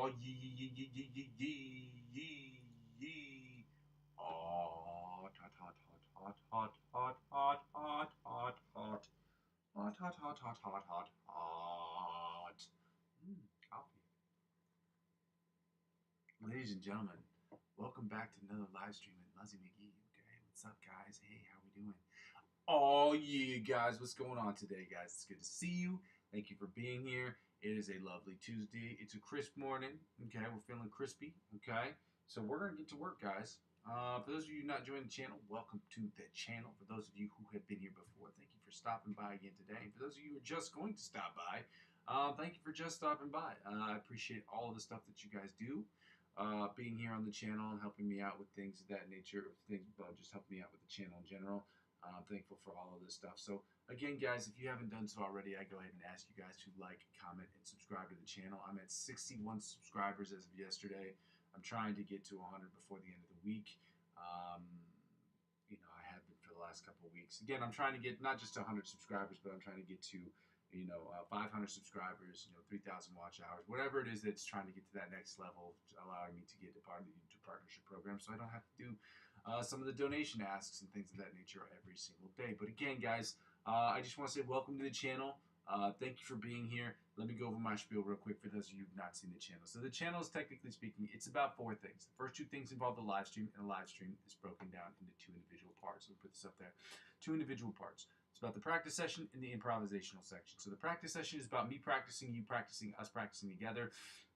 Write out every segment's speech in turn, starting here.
Oh, yee. Oh, hot. Hot. Coffee. Ladies and gentlemen, welcome back to another live stream with Muzzy McGee. Okay, what's up, guys? Hey, how we doing? Oh, yeah, guys, what's going on today, guys? It's good to see you. Thank you for being here. It is a lovely Tuesday. It's a crisp morning. Okay, we're feeling crispy. Okay, so we're gonna get to work, guys. For those of you not joining the channel, welcome to the channel. For those of you who have been here before, thank you for stopping by again today. And for those of you who are just going to stop by, thank you for just stopping by. I appreciate all of the stuff that you guys do. Being here on the channel and helping me out with things of that nature, just helping me out with the channel in general. I'm thankful for all of this stuff. So again, guys, if you haven't done so already, I go ahead and ask you guys to like, comment, and subscribe to the channel. I'm at 61 subscribers as of yesterday. I'm trying to get to 100 before the end of the week. I have been for the last couple of weeks. Again, I'm trying to get not just 100 subscribers, but I'm trying to get to 500 subscribers, 3,000 watch hours, whatever it is that's trying to get to that next level, allowing me to get a part of the YouTube partnership program, so I don't have to do some of the donation asks and things of that nature every single day. But again, guys, I just want to say welcome to the channel. Thank you for being here. Let me go over my spiel real quick for those of you who've not seen the channel. So the channel is, technically speaking, it's about 4 things. The first 2 things involve the live stream, and the live stream is broken down into 2 individual parts. So we'll put this up there. 2 individual parts. It's about the practice session and the improvisational section. So the practice session is about me practicing, you practicing, us practicing together.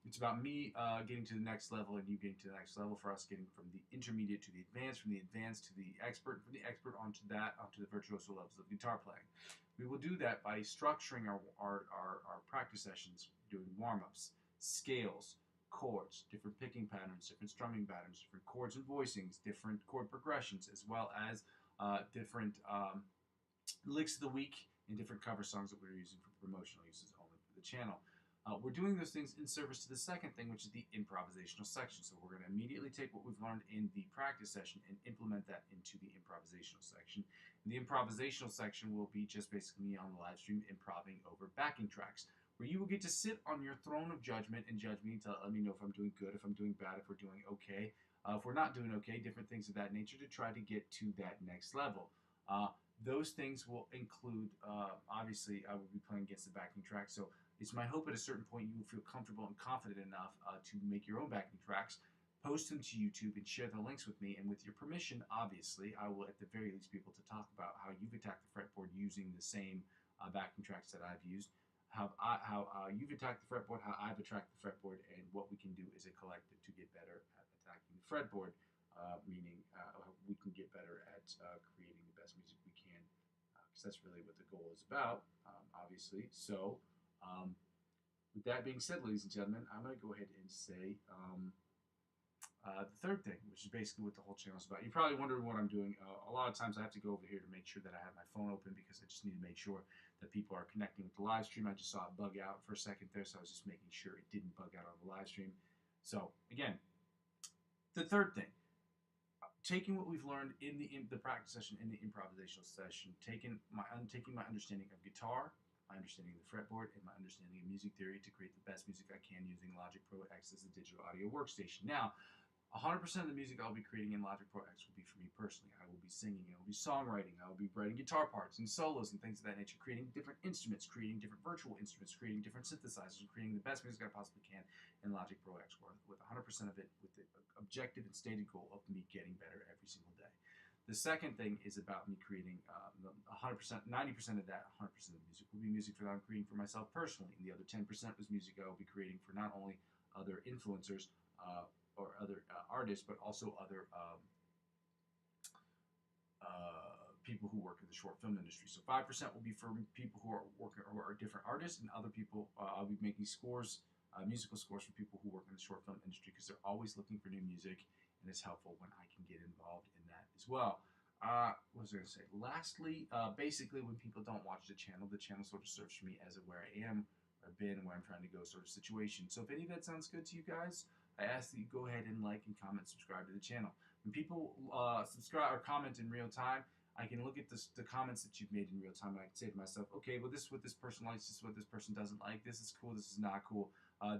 It's about me getting to the next level and you getting to the next level, for us getting from the intermediate to the advanced, from the advanced to the expert, from the expert onto the virtuoso levels of guitar playing. We will do that by structuring our practice sessions, doing warm-ups, scales, chords, different picking patterns, different strumming patterns, different chords and voicings, different chord progressions, as well as different licks of the week and different cover songs that we're using for promotional uses only for the channel. We're doing those things in service to the second thing, which is the improvisational section. So we're going to immediately take what we've learned in the practice session and implement that into the improvisational section. And the improvisational section will be just basically me on the live stream improving over backing tracks, where you will get to sit on your throne of judgment and judge me, to let me know if I'm doing good, if I'm doing bad, if we're doing okay, if we're not doing okay, different things of that nature to try to get to that next level. Those things will include, obviously, I will be playing against the backing track, so it's my hope at a certain point you will feel comfortable and confident enough to make your own backing tracks, post them to YouTube, and share the links with me. And with your permission, obviously, I will at the very least be able to talk about how you've attacked the fretboard using the same backing tracks that I've used, how you've attacked the fretboard, how I've attacked the fretboard, and what we can do as a collective to get better at attacking the fretboard. Meaning we can get better at creating the best music we can, because that's really what the goal is about, obviously. So, with that being said, ladies and gentlemen, I'm going to go ahead and say the third thing, which is basically what the whole channel is about. You're probably wondering what I'm doing. A lot of times I have to go over here to make sure that I have my phone open, because I just need to make sure that people are connecting with the live stream. I just saw it bug out for a second there, so I was just making sure it didn't bug out on the live stream. So, again, the third thing. Taking what we've learned in the practice session, in the improvisational session, taking my understanding of guitar, my understanding of the fretboard, and my understanding of music theory to create the best music I can using Logic Pro X as a digital audio workstation. Now, 100% of the music I'll be creating in Logic Pro X will be for me personally. I will be singing, I will be songwriting, I will be writing guitar parts and solos and things of that nature, creating different instruments, creating different virtual instruments, creating different synthesizers, and creating the best music I possibly can in Logic Pro X, with 100% of it with the objective and stated goal of me getting better every single day. The second thing is about me creating 100%, 90% of that, 100% of the music will be music that I'm creating for myself personally, and the other 10% was music I will be creating for not only other influencers, or other artists, but also other people who work in the short film industry. So 5% will be for people who are different artists, and other people I'll be making scores, musical scores for people who work in the short film industry, because they're always looking for new music, and it's helpful when I can get involved in that as well. What was I going to say? Lastly, basically, when people don't watch the channel sort of serves for me as a where I am, or been, where I'm trying to go sort of situation. So if any of that sounds good to you guys, I ask that you go ahead and like and comment, subscribe to the channel. When people subscribe or comment in real time, I can look at the comments that you've made in real time, and I can say to myself, okay, well, this is what this person likes, this is what this person doesn't like, this is cool, this is not cool.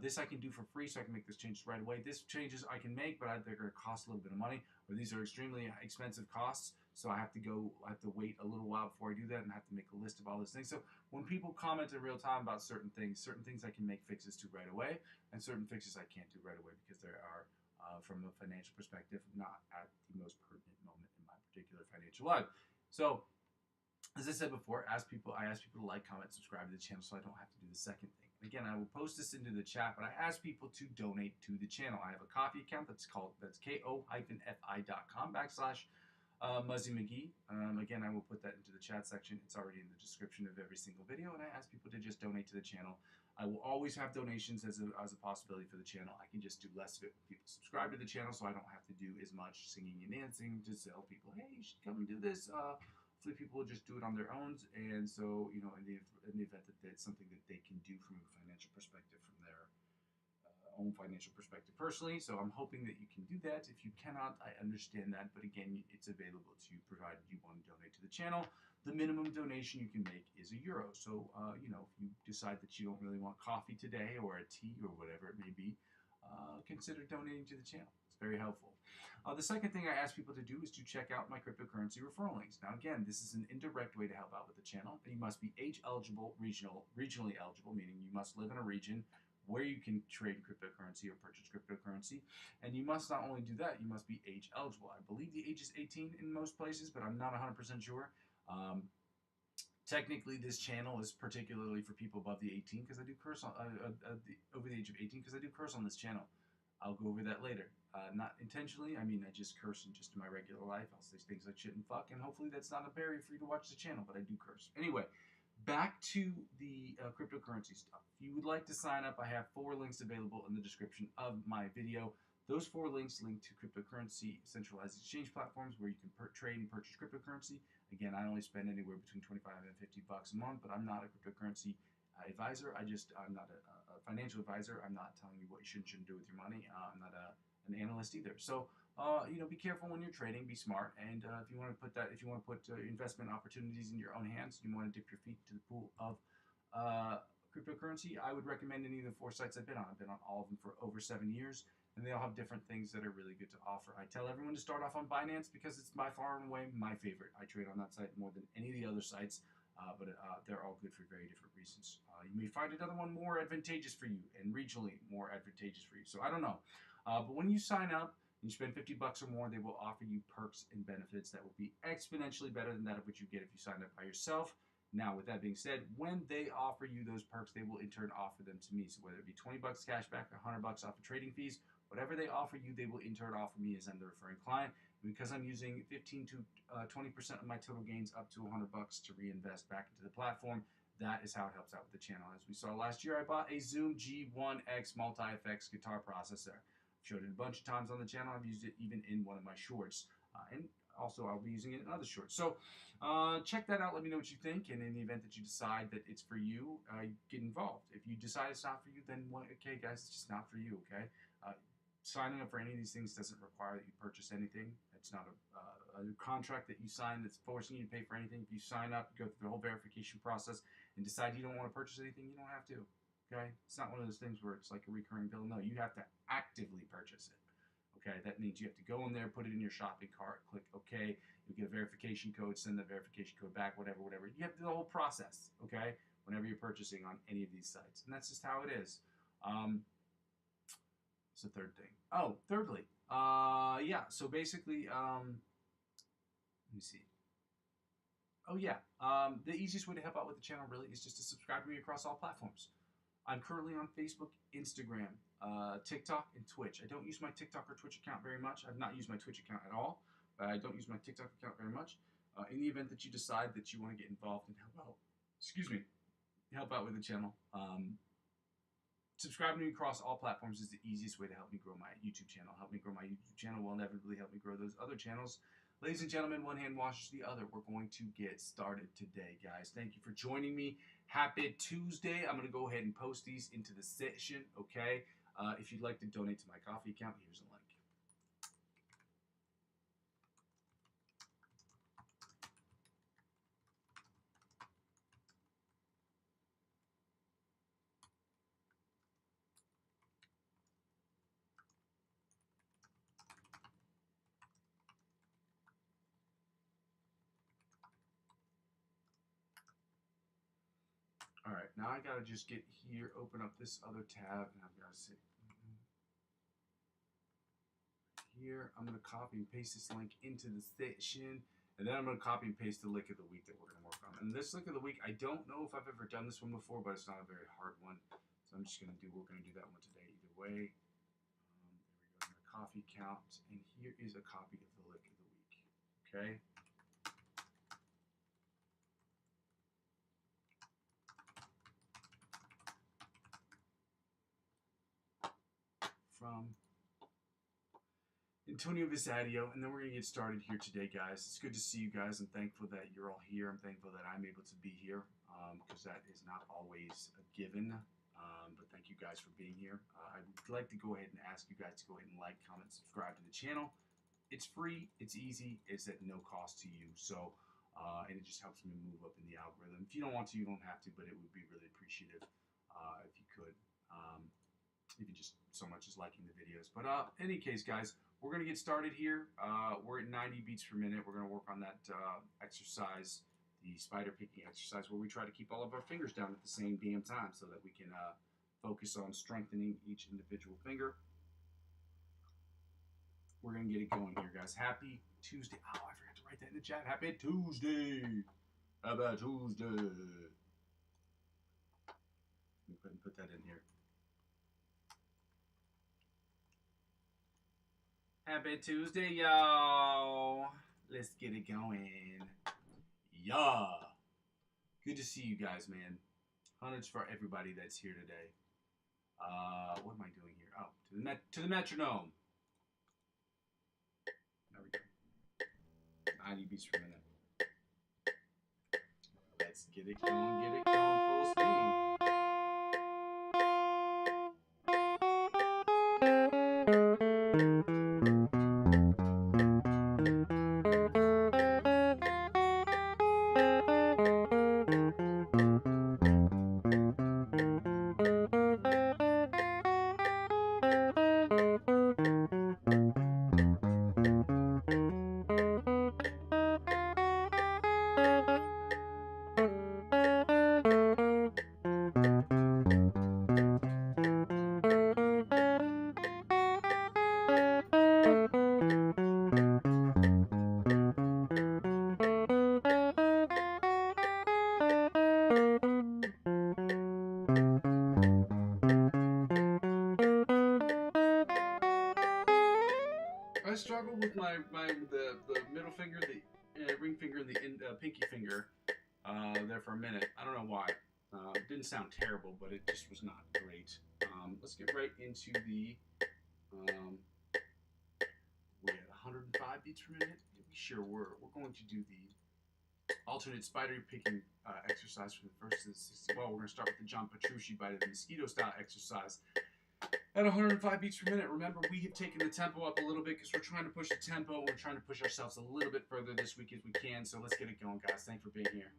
This I can do for free, so I can make those changes right away. This changes I can make, but they're going to cost a little bit of money, or these are extremely expensive costs, so I have to wait a little while before I do that, and I have to make a list of all those things. So when people comment in real time about certain things I can make fixes to right away, and certain fixes I can't do right away because there are, from a financial perspective, not at the most pertinent moment in my particular financial life. So, as I said before, I ask people to like, comment, subscribe to the channel so I don't have to do the second thing. And again, I will post this into the chat, but I ask people to donate to the channel. I have a Ko-fi account that's ko-fi.com/Muzzy McGee. Again, I will put that into the chat section. It's already in the description of every single video, and I ask people to just donate to the channel. I will always have donations as a possibility for the channel. I can just do less of it when people subscribe to the channel, so I don't have to do as much singing and dancing to tell people, hey, you should come and do this. Hopefully people will just do it on their own, and so, you know, in the event that it's something that they can do from a financial perspective, from their own financial perspective personally. So I'm hoping that you can do that. If you cannot, I understand that, but again, it's available to you provided you want to donate to the channel. The minimum donation you can make is €1. So, you know, if you decide that you don't really want coffee today, or a tea, or whatever it may be, consider donating to the channel. It's very helpful. The second thing I ask people to do is to check out my cryptocurrency referral links. Now, again, this is an indirect way to help out with the channel. You must be age eligible, regionally eligible, meaning you must live in a region where you can trade cryptocurrency or purchase cryptocurrency. And you must not only do that, you must be age eligible. I believe the age is 18 in most places, but I'm not 100% sure. Technically, this channel is particularly for people above the 18 because I do curse on over the age of 18 because I do curse on this channel. I'll go over that later. Not intentionally. I mean, I just curse in just my regular life. I'll say things like shit and fuck, and hopefully that's not a barrier for you to watch the channel, but I do curse. Anyway, back to the cryptocurrency stuff. If you would like to sign up, I have 4 links available in the description of my video. Those 4 links link to cryptocurrency centralized exchange platforms where you can trade and purchase cryptocurrency. Again, I only spend anywhere between $25 and $50 a month, but I'm not a cryptocurrency advisor. I'm not a financial advisor. I'm not telling you what you should and shouldn't do with your money. I'm not an analyst either. So, you know, be careful when you're trading. Be smart. And if you want to put investment opportunities in your own hands, you want to dip your feet into the pool of cryptocurrency, I would recommend any of the 4 sites I've been on. I've been on all of them for over 7 years, and they all have different things that are really good to offer. I tell everyone to start off on Binance because it's by far and away my favorite. I trade on that site more than any of the other sites. But they're all good for very different reasons. You may find another one more advantageous for you, and regionally more advantageous for you. So I don't know. But when you sign up and you spend $50 or more, they will offer you perks and benefits that will be exponentially better than that of what you get if you sign up by yourself. Now, with that being said, when they offer you those perks, they will in turn offer them to me. So whether it be $20 cash back or $100 off of trading fees, whatever they offer you, they will in turn offer me as I'm the referring client. Because I'm using 15 to 20% of my total gains up to $100 to reinvest back into the platform, that is how it helps out with the channel. As we saw last year, I bought a Zoom G1X multi-effects guitar processor. I've showed it a bunch of times on the channel. I've used it even in one of my shorts. And also, I'll be using it in other shorts. So check that out. Let me know what you think. And in the event that you decide that it's for you, get involved. If you decide it's not for you, then okay, guys, it's just not for you, okay? Signing up for any of these things doesn't require that you purchase anything. It's not a contract that you sign that's forcing you to pay for anything. If you sign up, go through the whole verification process, and decide you don't want to purchase anything, you don't have to. Okay? It's not one of those things where it's like a recurring bill. No, you have to actively purchase it. Okay? That means you have to go in there, put it in your shopping cart, click OK. You get a verification code, send the verification code back, whatever. You have to do the whole process. Okay? Whenever you're purchasing on any of these sites, and that's just how it is. What's the third thing? Oh, thirdly, yeah. So basically, let me see. Oh yeah, the easiest way to help out with the channel really is just to subscribe to me across all platforms. I'm currently on Facebook, Instagram, TikTok, and Twitch. I don't use my TikTok or Twitch account very much. I've not used my Twitch account at all, but I don't use my TikTok account very much. In the event that you decide that you want to get involved and help out, help out with the channel, subscribing to me across all platforms is the easiest way to help me grow my YouTube channel. Help me grow my YouTube channel will inevitably help me grow those other channels. Ladies and gentlemen, one hand washes the other. We're going to get started today, guys. Thank you for joining me. Happy Tuesday. I'm going to go ahead and post these into the session, okay? If you'd like to donate to my Ko-fi account, here's a link. All right, now I gotta just get here, open up this other tab, and I've gotta say here, I'm gonna copy and paste this link into the session, and then I'm gonna copy and paste the lick of the week that we're gonna work on. And this lick of the week, I don't know if I've ever done this one before, but it's not a very hard one, so I'm just gonna do. We're gonna do that one today either way. There we go, my coffee count, and here is a copy of the lick of the week. Okay. From Antonio Visadio, and then we're going to get started here today, guys. It's good to see you guys. I'm thankful that you're all here. I'm thankful that I'm able to be here, because that is not always a given, but thank you guys for being here. I would like to go ahead and ask you guys to go ahead and like, comment, subscribe to the channel. It's free, it's easy, it's at no cost to you, so and it just helps me move up in the algorithm. If you don't want to, you don't have to, but it would be really appreciative if you could. Even just so much as liking the videos. But in any case, guys, we're going to get started here. We're at 90 beats per minute. We're going to work on that exercise, the spider picking exercise, where we try to keep all of our fingers down at the same damn time so that we can focus on strengthening each individual finger. We're going to get it going here, guys. Happy Tuesday. Oh, I forgot to write that in the chat. Happy Tuesday. Happy Tuesday. Let me go ahead and put that in here. Happy Tuesday, y'all. Let's get it going. Yeah. Good to see you guys, man. Hundreds for everybody that's here today. What am I doing here? Oh, to the metronome. There we go. 90 beats per minute. Let's get it going, full steam. I struggle with the middle finger, the ring finger, and the pinky finger there for a minute. I don't know why. It didn't sound terrible, but it just was not great. Let's get right into the. We had 105 beats per minute. We sure were. We're going to do the alternate spider picking exercise for the first of the 60. Well, we're going to start with the John Petrucci bite of the mosquito style exercise. At 105 beats per minute. Remember, we have taken the tempo up a little bit because we're trying to push the tempo. We're trying to push ourselves a little bit further this week as we can. So let's get it going, guys. Thanks for being here.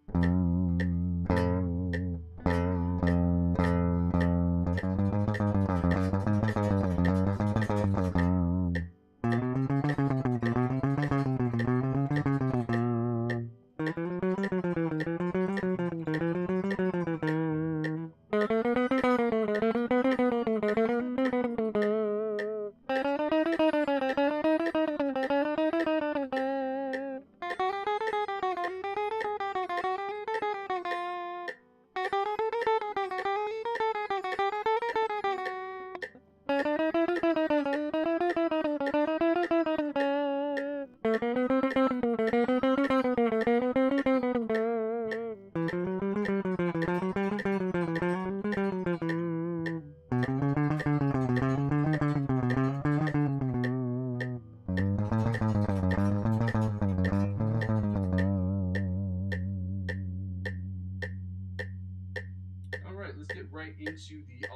Into the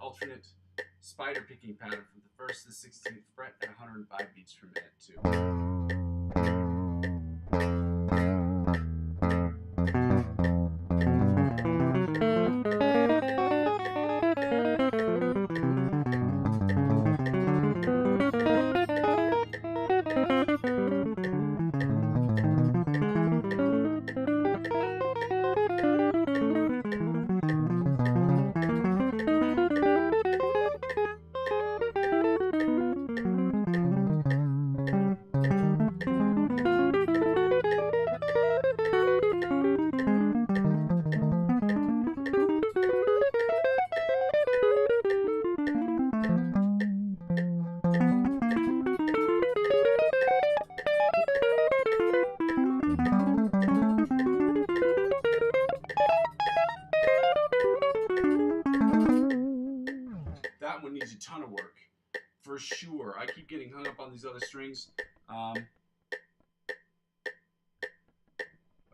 alternate spider picking pattern from the 1st to the 16th fret at 105 beats per minute too. needs a ton of work, for sure. I keep getting hung up on these other strings.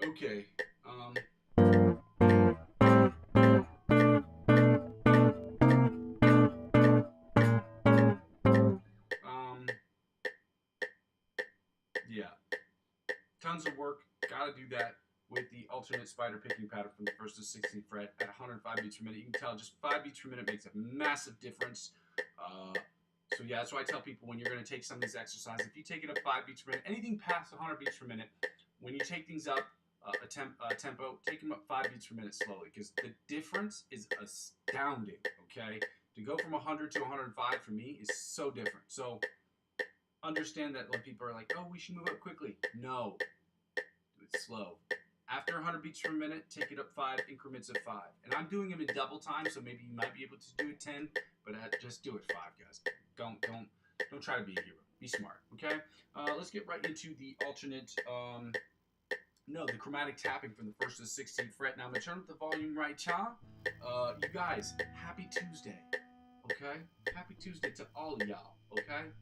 Okay. Yeah. Tons of work. Gotta do that with the alternate spider picking pattern from the 1st to 16th fret at 105 beats per minute. You can tell just 5 beats per minute makes a massive difference. So yeah, that's why I tell people when you're going to take some of these exercises, if you take it up 5 beats per minute, anything past 100 beats per minute, when you take things up tempo, take them up 5 beats per minute slowly, because the difference is astounding, okay? To go from 100 to 105 for me is so different. So understand that when people are like, oh, we should move up quickly. No, do it slow. After 100 beats per minute, take it up 5 increments of 5. And I'm doing them in double time, so maybe you might be able to do it 10, but just do it 5, guys. Don't try to be a hero. Be smart, okay? Let's get right into the alternate, the chromatic tapping from the 1st to the 16th fret. Now I'm gonna turn up the volume right, cha. You guys, happy Tuesday, okay? Happy Tuesday to all of y'all, okay?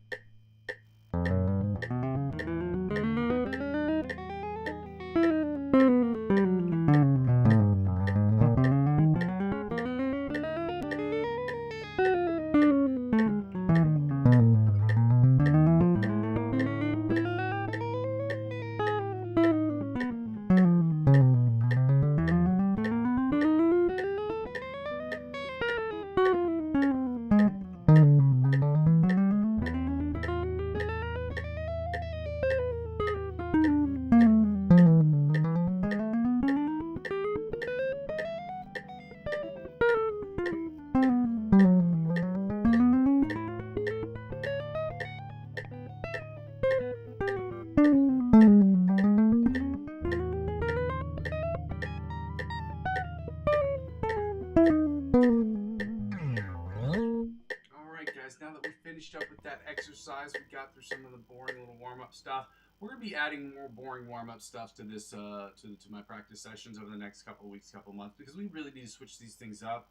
Now that we finished up with that exercise, we got through some of the boring little warm-up stuff. We're gonna be adding more boring warm-up stuff to this to my practice sessions over the next couple of weeks, couple of months, because we really need to switch these things up.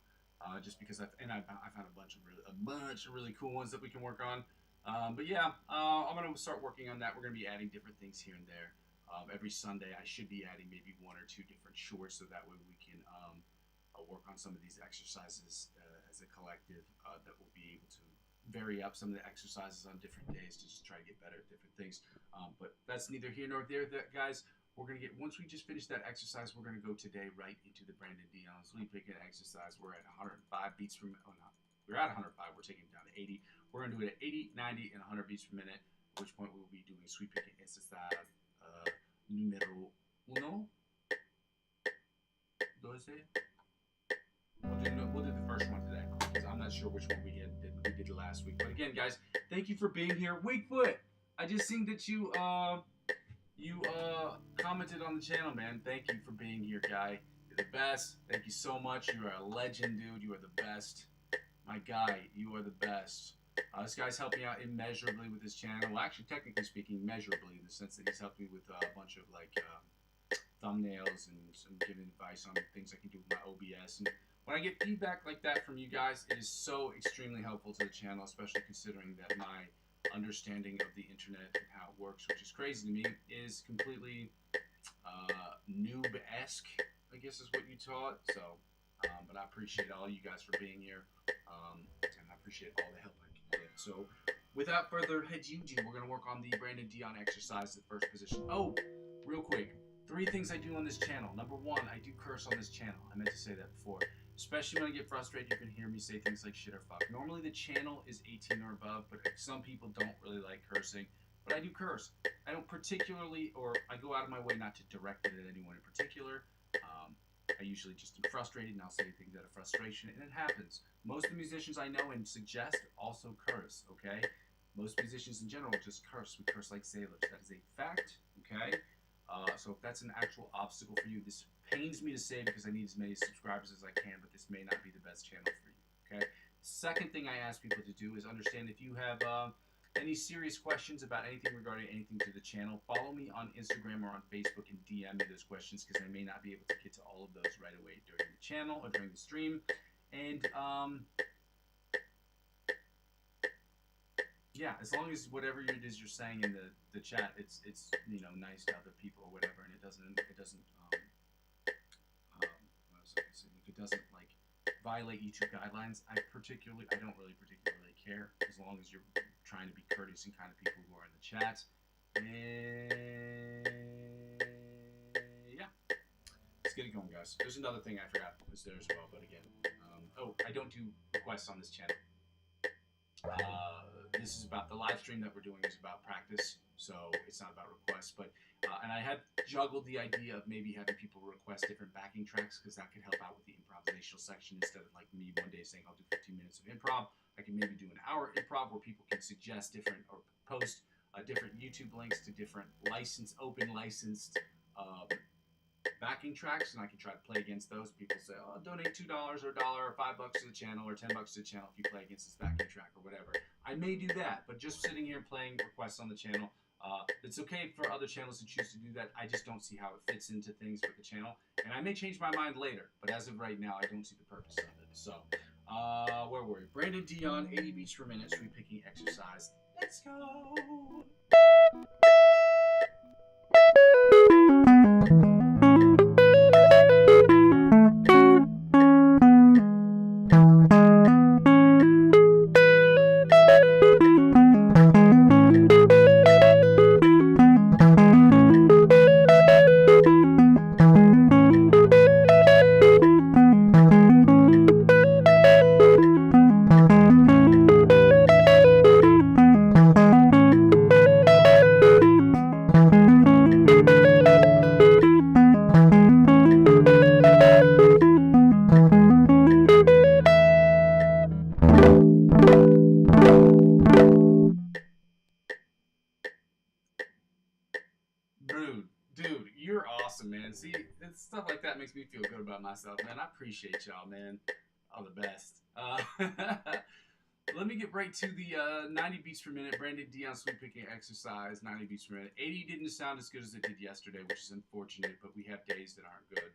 Just because I found a bunch of really cool ones that we can work on. But yeah, I'm gonna start working on that. We're gonna be adding different things here and there. Every Sunday, I should be adding maybe 1 or 2 different shorts, so that way we can work on some of these exercises as a collective that will be able to vary up some of the exercises on different days to just try to get better at different things. But that's neither here nor there, guys. We're going to get, once we just finish that exercise, we're going to go today right into the Brandon Dion sleep picking exercise. We're at 105 beats per minute. Oh, no. We're at 105. We're taking it down to 80. We're going to do it at 80, 90, and 100 beats per minute, at which point we'll be doing sweep picking exercise numero uno. Doce. We'll do the first one today, because I'm not sure which one we did last week. But again, guys, thank you for being here. Wakefoot, I just seen that you commented on the channel, man. Thank you for being here, guy. You're the best. Thank you so much. You are a legend, dude. You are the best. My guy, you are the best. This guy's helped me out immeasurably with his channel. Well, actually, technically speaking, measurably, in the sense that he's helped me with a bunch of like thumbnails and some giving advice on things I can do with my OBS. And when I get feedback like that from you guys, it is so extremely helpful to the channel, especially considering that my understanding of the internet and how it works, which is crazy to me, is completely noob-esque, I guess is what you taught. So, but I appreciate all you guys for being here, and I appreciate all the help I can get. So, without further ado, we're going to work on the Brandon Dion exercise, the first position. Oh, real quick, 3 things I do on this channel. Number 1, I do curse on this channel. I meant to say that before. Especially when I get frustrated, you can hear me say things like shit or fuck. Normally the channel is 18 or above, but some people don't really like cursing. But I do curse. I don't particularly, or I go out of my way not to direct it at anyone in particular. I usually just am frustrated and I'll say things out of frustration, and it happens. Most of the musicians I know and suggest also curse, okay? Most musicians in general just curse. We curse like sailors. That is a fact, okay? So if that's an actual obstacle for you, this pains me to say because I need as many subscribers as I can, but this may not be the best channel for you, okay? Second thing I ask people to do is understand if you have any serious questions about anything regarding anything to the channel, follow me on Instagram or on Facebook and DM me those questions, because I may not be able to get to all of those right away during the channel or during the stream. And yeah, as long as whatever it is you're saying in the chat, it's nice to other people or whatever, and it doesn't what was I gonna say? If it doesn't like violate YouTube guidelines, I don't really particularly care as long as you're trying to be courteous and kind of people who are in the chat. And yeah, let's get it going, guys. There's another thing I forgot was there as well, but again, I don't do requests on this channel. This is about the live stream that we're doing is about practice, so it's not about requests. But and I had juggled the idea of maybe having people request different backing tracks because that could help out with the improvisational section instead of like me one day saying I'll do 15 minutes of improv. I can maybe do an hour improv where people can suggest different or post different YouTube links to different open licensed backing tracks, and I can try to play against those. People say, "Oh, donate $2 or $1 or $5 to the channel or $10 to the channel if you play against this backing track or whatever." I may do that, but just sitting here playing requests on the channel, it's okay for other channels to choose to do that. I just don't see how it fits into things with the channel, and I may change my mind later. But as of right now, I don't see the purpose of it. So, where were we? Brandon Dion, 80 beats per minute, sweep picking exercise. Let's go. Dude, you're awesome, man. See, stuff like that makes me feel good about myself, man. I appreciate y'all, man. All the best. Let me get right to the 90 beats per minute. Brandon Dion sweep picking exercise, 90 beats per minute. 80 didn't sound as good as it did yesterday, which is unfortunate, but we have days that aren't good.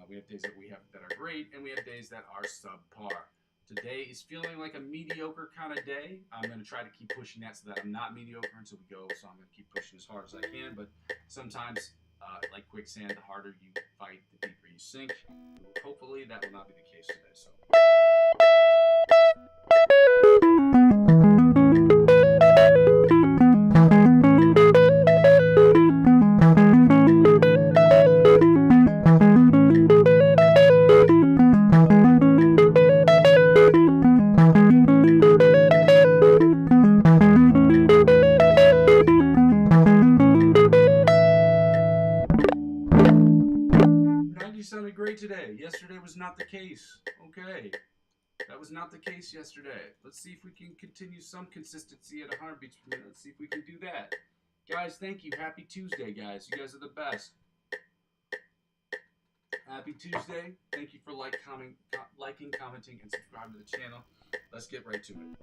We have days that are great, and we have days that are subpar. Today is feeling like a mediocre kind of day. I'm going to try to keep pushing that so that I'm not mediocre until we go. So I'm going to keep pushing as hard as I can. But sometimes, like quicksand, the harder you fight, the deeper you sink. Hopefully that will not be the case today. So. 90 sounded great today. Yesterday was not the case. Okay. That was not the case yesterday. Let's see if we can continue some consistency at 100 beats per minute. Let's see if we can do that. Guys, thank you. Happy Tuesday, guys. You guys are the best. Happy Tuesday. Thank you for liking, commenting, and subscribing to the channel. Let's get right to it.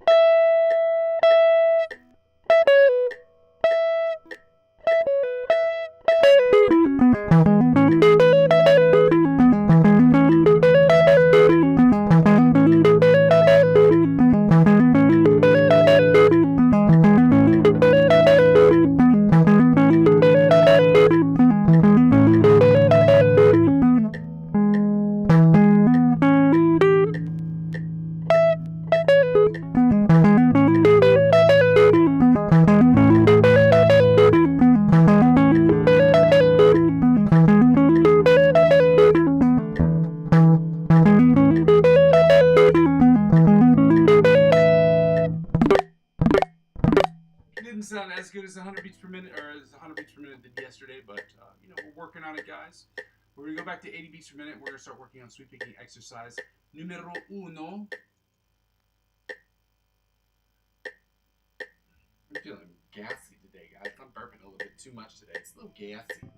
100 beats per minute, or as 100 beats per minute did yesterday, but we're working on it, guys. We're gonna go back to 80 beats per minute. We're gonna start working on sweep picking exercise numero uno. I'm feeling gassy today, guys. I'm burping a little bit too much today. It's a little gassy.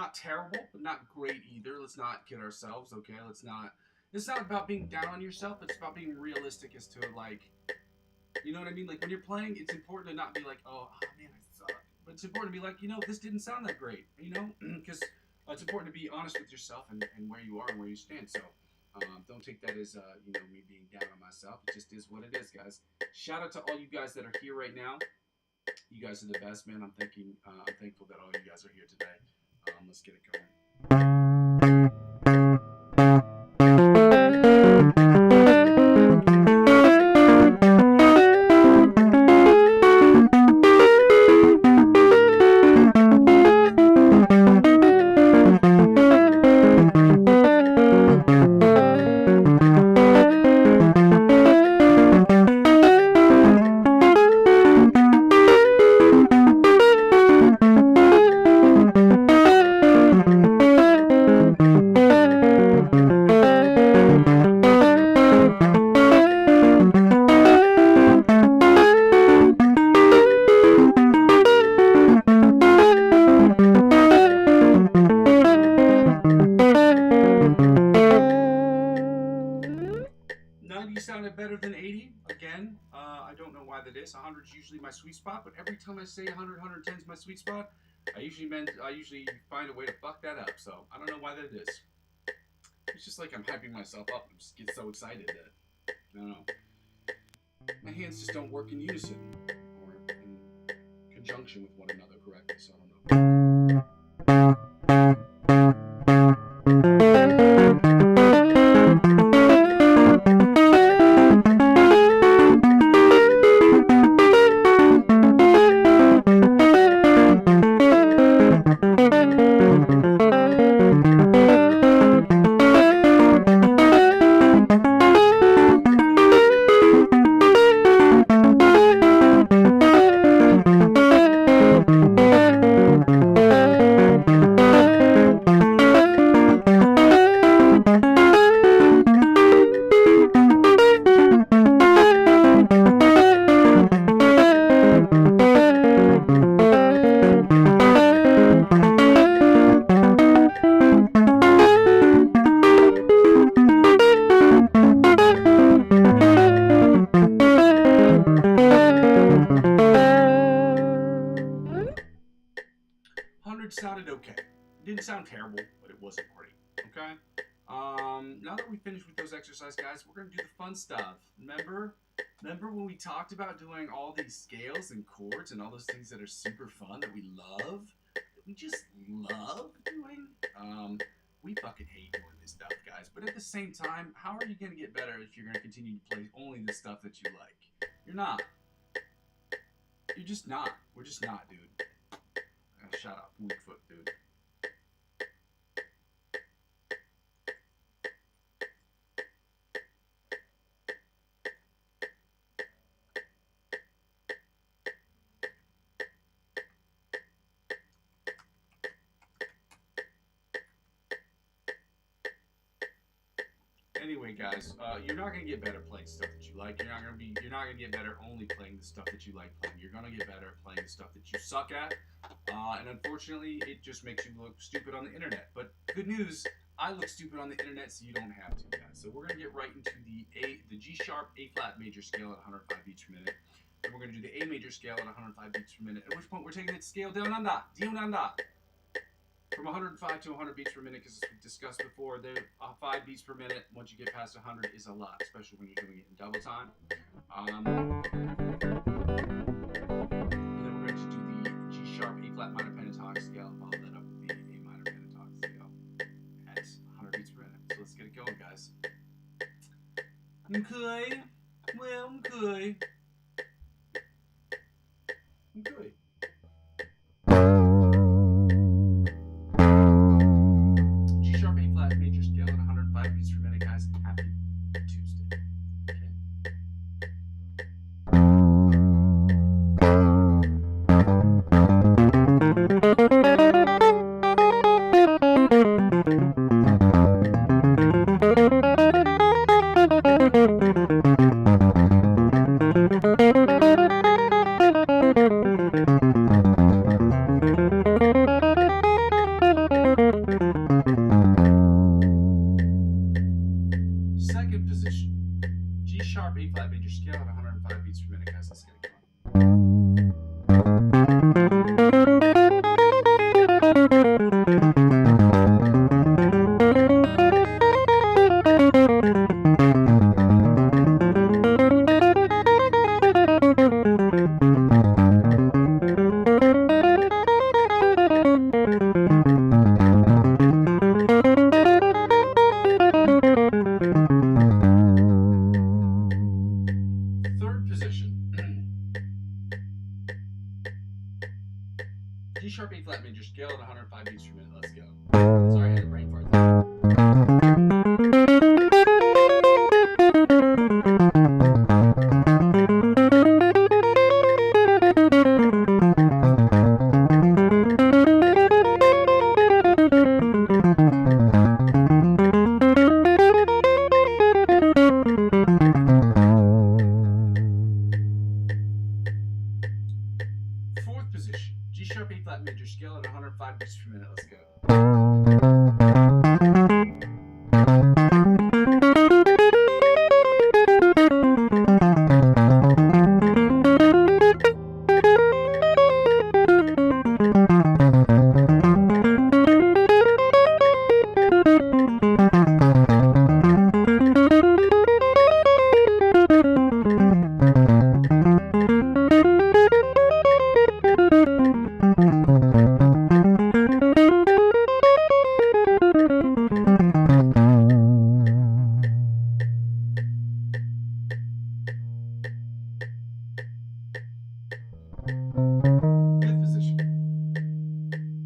not terrible, but not great either. Let's not kid ourselves, okay? Let's not. It's not about being down on yourself. It's about being realistic as to like, you know what I mean? Like when you're playing, it's important to not be like, oh man, I suck. But it's important to be like, this didn't sound that great, because it's important to be honest with yourself and where you are and where you stand. So don't take that as me being down on myself. It just is what it is, guys. Shout out to all you guys that are here right now. You guys are the best, man. I'm thankful that all you guys are here today. Let's get it going. 90 sounded better than 80. Again, I don't know why that is. 100 is usually my sweet spot, but every time I say 100, 110 is my sweet spot, I usually find a way to fuck that up. So I don't know why that is. It's just like I'm hyping myself up. I just get so excited that I don't know. My hands just don't work in unison or in conjunction with one another correctly. So I don't know. 100 sounded okay. It didn't sound terrible, but it wasn't great. Okay? Now that we finished with those exercise, guys, we're going to do the fun stuff. Remember when we talked about doing all these scales and chords and all those things that are super fun that we love? That we just love doing? We fucking hate doing this stuff, guys. But at the same time, how are you going to get better if you're going to continue to play only the stuff that you like? You're not. You're just not. We're just not, dude. Shut up, Weakfoot, dude. Anyway, guys, you're not gonna get better playing stuff that you like. You're not gonna get better only playing the stuff that you like playing. You're gonna get better at playing the stuff that you suck at. And unfortunately, it just makes you look stupid on the internet. But good news, I look stupid on the internet, so you don't have to, guys. So we're gonna get right into the G sharp A flat major scale at 105 beats per minute. And we're gonna do the A major scale at 105 beats per minute. At which point we're taking that scale down under, from 105 to 100 beats per minute, because as we discussed before, the 5 beats per minute, once you get past 100, is a lot, especially when you're doing it in double time. And then we're going to do the G sharp A flat minor pentatonic scale, follow that up with the A minor pentatonic scale at 100 beats per minute. So let's get it going, guys. Okay. Well, okay. Okay. Major scale at 105 beats per minute, guys. Happy Tuesday. Okay. sharp A flat major scale at 105 beats per minute, guys. Let's get it going. G sharp A flat major scale at 105 beats per minute. Let's go. Sorry, I had a brain fart there. Fourth position, G sharp A flat major scale at 105 beats per minute. Let's go. Fifth position,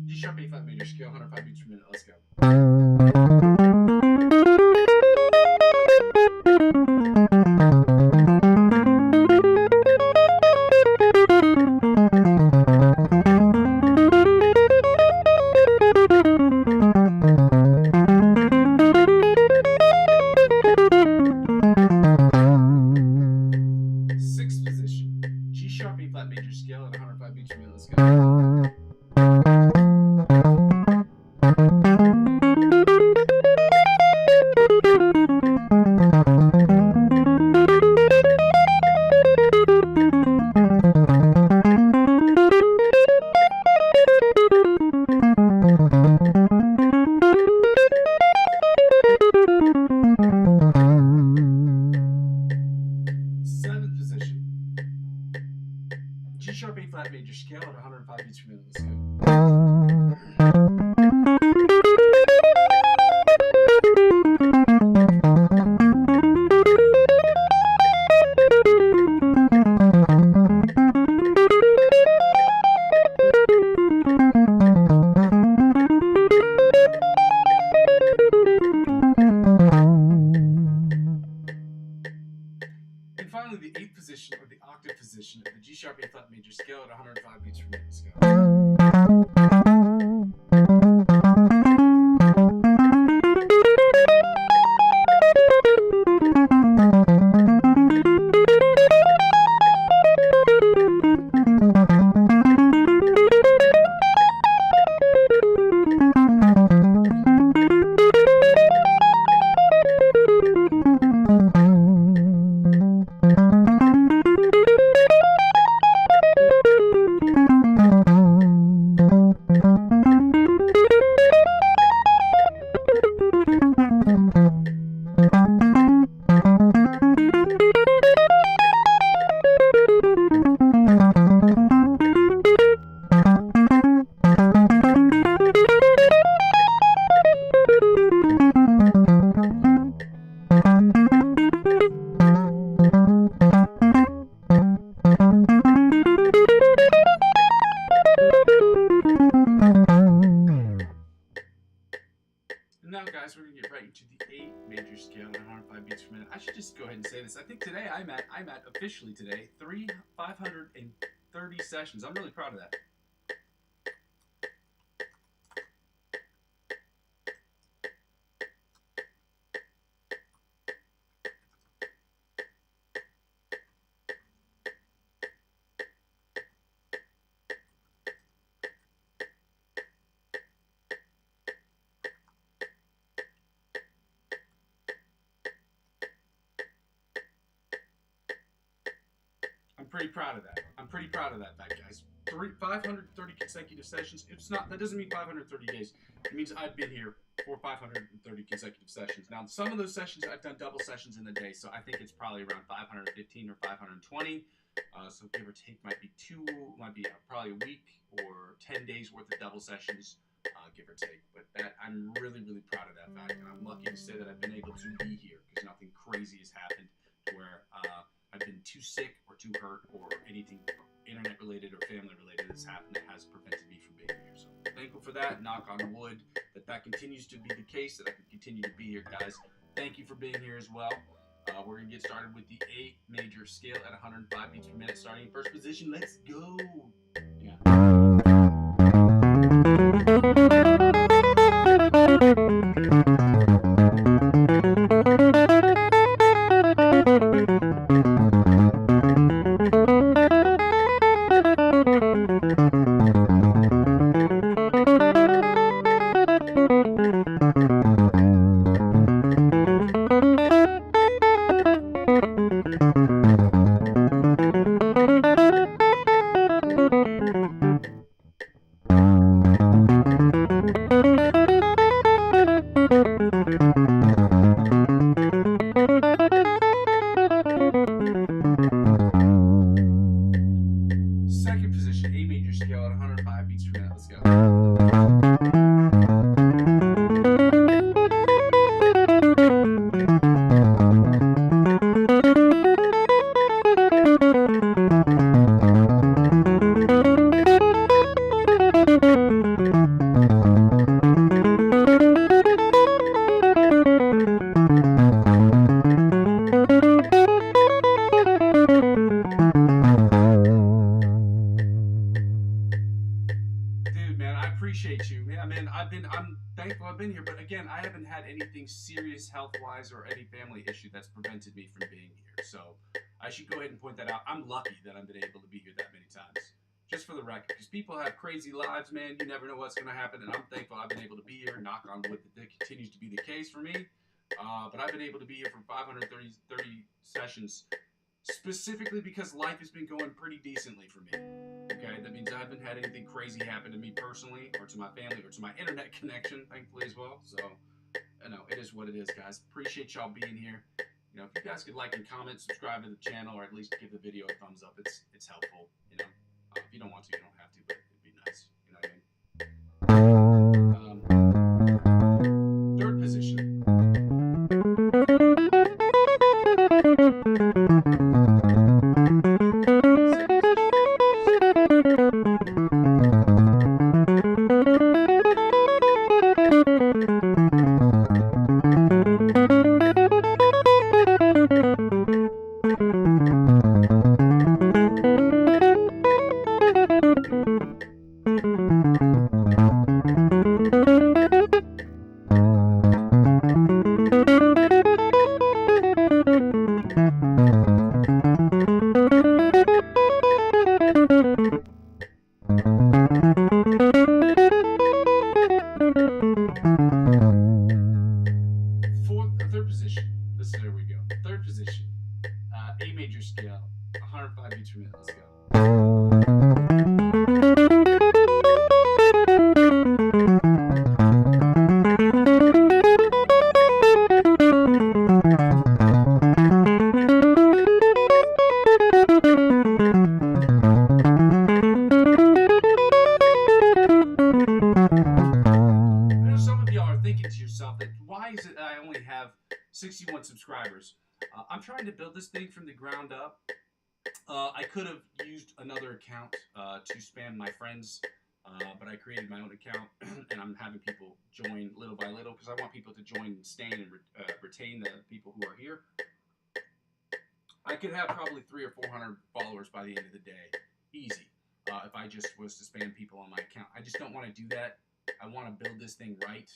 G sharp A flat major scale, 105 beats per minute. Let's go. Sixth position, G sharp A flat major scale at 105 beats per minute. Let's go. Seventh position, G sharp A flat major scale at 105 beats per minute. Let's go. And finally, the eighth position, or the octave position, of the G sharp A flat major scale at 105 beats per minute. Let's go. Now, guys, we're gonna get right into the A major scale at 105 beats per minute. I should just go ahead and say this. I think today I'm at officially today 530 sessions. I'm really proud of that. pretty proud of that. I'm pretty proud of that, guys. 530 consecutive sessions. It's not. That doesn't mean 530 days. It means I've been here for 530 consecutive sessions. Now, some of those sessions I've done double sessions in a day, so I think it's probably around 515 or 520. So give or take, might be probably a week or 10 days worth of double sessions, give or take. But I'm really, really proud of that fact, and I'm lucky to say that I've been able to be here because nothing crazy has happened where I've been too sick or too hurt or anything internet related or family related that's happened that has prevented me from being here. So I'm thankful for that. Knock on wood that continues to be the case, that I can continue to be here, guys. Thank you for being here as well. We're going to get started with the A major scale at 105 beats per minute, starting in first position. Let's go. Yeah. Second position, A major scale at 105 beats per minute. Let's go. Appreciate you. Yeah, man, I'm thankful I've been here, but again, I haven't had anything serious health-wise or any family issue that's prevented me from being here. So I should go ahead and point that out. I'm lucky that I've been able to be here that many times. Just for the record, because people have crazy lives, man. You never know what's going to happen, and I'm thankful I've been able to be here. Knock on wood that continues to be the case for me. But I've been able to be here for 530 sessions, specifically because life has been going pretty decently for me. Okay, that means I haven't had anything crazy happen to me personally, or to my family, or to my internet connection, thankfully as well. So, you know, it is what it is, guys. Appreciate y'all being here. You know, if you guys could like and comment, subscribe to the channel, or at least give the video a thumbs up, it's helpful. You know, if you don't want to, you don't have to, but it'd be nice. You know what I mean? Third position. Third position. There we go. Third position. A major scale. 105 beats per minute. Let's go. Why is it that I only have 61 subscribers? I'm trying to build this thing from the ground up. I could have used another account to spam my friends, but I created my own account, and I'm having people join little by little because I want people to join and stay and retain the people who are here. I could have probably 300 or 400 followers by the end of the day, easy, if I just was to spam people on my account. I just don't want to do that. I want to build this thing right.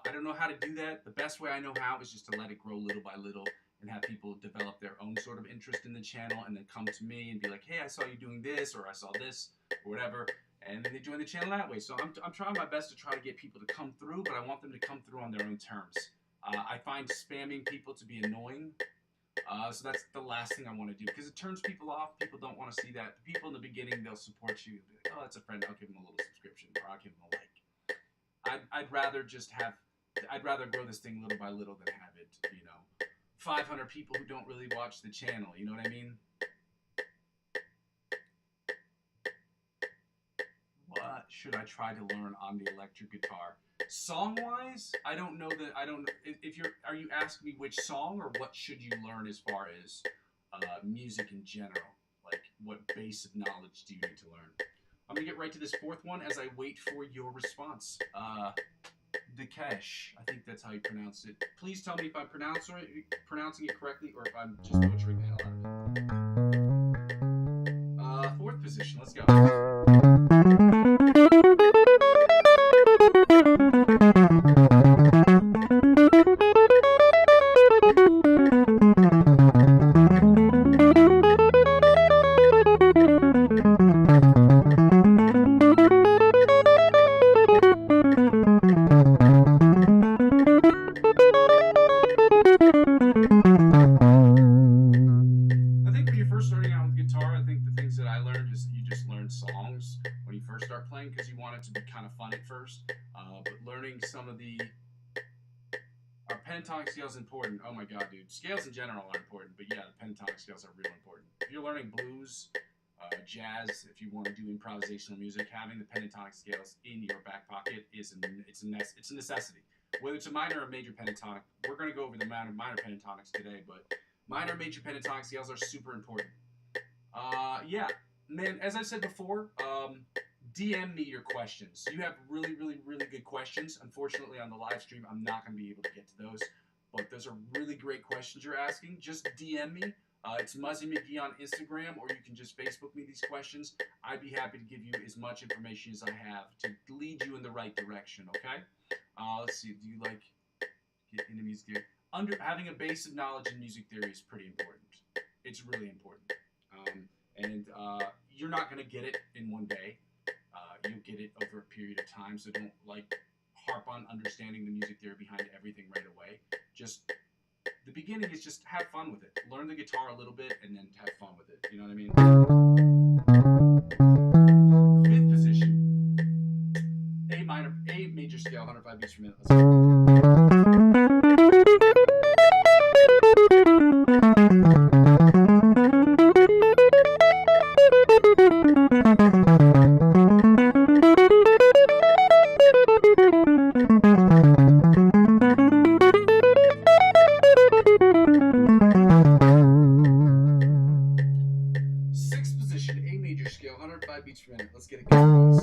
I don't know how to do that. The best way I know how is just to let it grow little by little and have people develop their own sort of interest in the channel and then come to me and be like, hey, I saw you doing this, or I saw this, or whatever, and then they join the channel that way. So I'm trying my best to try to get people to come through, but I want them to come through on their own terms. I find spamming people to be annoying. So that's the last thing I want to do because it turns people off. People don't want to see that. The people in the beginning, they'll support you. Be like, oh, that's a friend. I'll give him a little subscription or I'll give him a like. I'd rather just have. I'd rather grow this thing little by little than have it, 500 people who don't really watch the channel. You know what I mean? What should I try to learn on the electric guitar? Song-wise, I don't know that. I don't. If you're, are you asking me which song or what should you learn as far as music in general? Like, what base of knowledge do you need to learn? I'm gonna get right to this fourth one as I wait for your response. Dikesh, I think that's how you pronounce it. Please tell me if I'm pronouncing it correctly or if I'm just butchering the hell out of it. Fourth position, let's go. Songs when you first start playing because you want it to be kind of fun at first, but learning some of the pentatonic scales is important. Oh my god, dude, scales in general are important, but yeah, the pentatonic scales are real important. If you're learning blues, jazz, if you want to do improvisational music, having the pentatonic scales in your back pocket is it's a necessity. Whether it's a minor or major pentatonic, we're going to go over the minor pentatonics today, but minor and major pentatonic scales are super important. Yeah. Man, as I said before, DM me your questions. You have really, really, really good questions. Unfortunately, on the live stream, I'm not going to be able to get to those. But those are really great questions you're asking. Just DM me. It's Muzzy McGee on Instagram, or you can just Facebook me these questions. I'd be happy to give you as much information as I have to lead you in the right direction, okay? Let's see. Do you like get into music theory? Having a base of knowledge in music theory is pretty important. It's really important. And you're not going to get it in one day. You'll get it over a period of time, so don't harp on understanding the music theory behind everything right away. Just the beginning is just have fun with it. Learn the guitar a little bit and then have fun with it. You know what I mean? Fifth position, A major scale, 105 beats per minute. Let's go. Beats per minute. Let's get it going.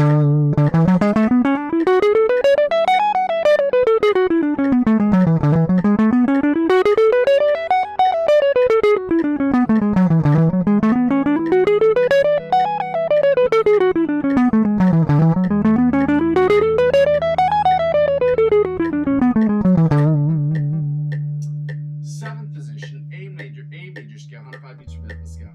Seventh position, A major scale, 105 beats per minute. Let's go.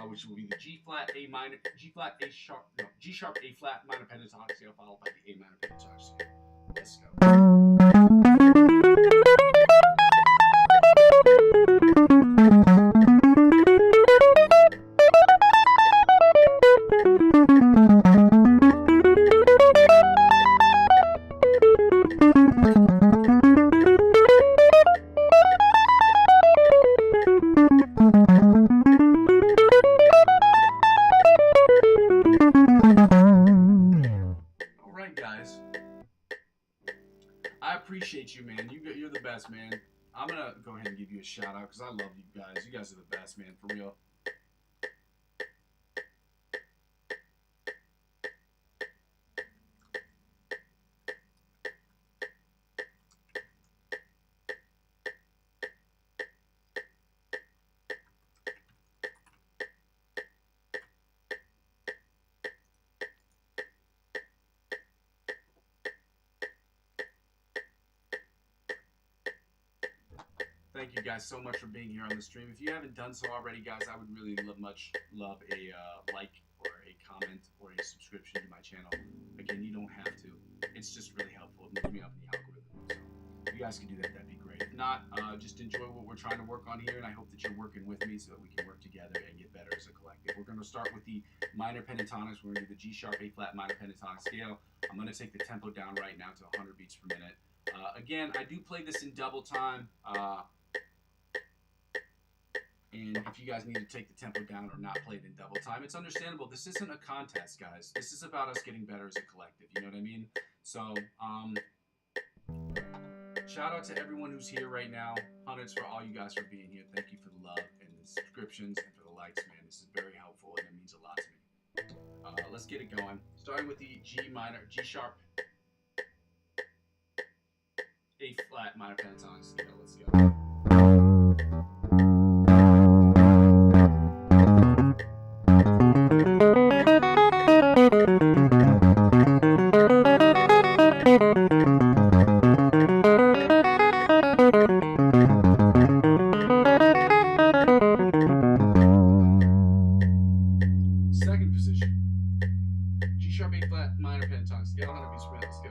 Which will be the G flat, A minor, G flat, A sharp, no, G sharp, A flat minor pentatonic scale followed by the A minor pentatonic scale. Let's go. I appreciate you, man. You're the best, man. I'm gonna go ahead and give you a shout out because I love you guys. You guys are the best, man, for real. Thank you guys so much for being here on the stream. If you haven't done so already, guys, I would really love a like or a comment or a subscription to my channel. Again, you don't have to. It's just really helpful. It moves me up in the algorithm. So if you guys can do that, that'd be great. If not, just enjoy what we're trying to work on here, and I hope that you're working with me so that we can work together and get better as a collective. We're going to start with the minor pentatonics. We're going to do the G sharp A flat minor pentatonic scale. I'm going to take the tempo down right now to 100 beats per minute. Again, I do play this in double time. And if you guys need to take the tempo down or not play it in double time, it's understandable. This isn't a contest, guys. This is about us getting better as a collective. You know what I mean? So, shout out to everyone who's here right now. Hundreds for all you guys for being here. Thank you for the love and the subscriptions and for the likes, man. This is very helpful and it means a lot to me. Let's get it going. Starting with the G sharp, A flat minor pentatonic scale. Let's go. Second position, G sharp A flat minor pentatonic scale, 100 beats per minute. Let's go.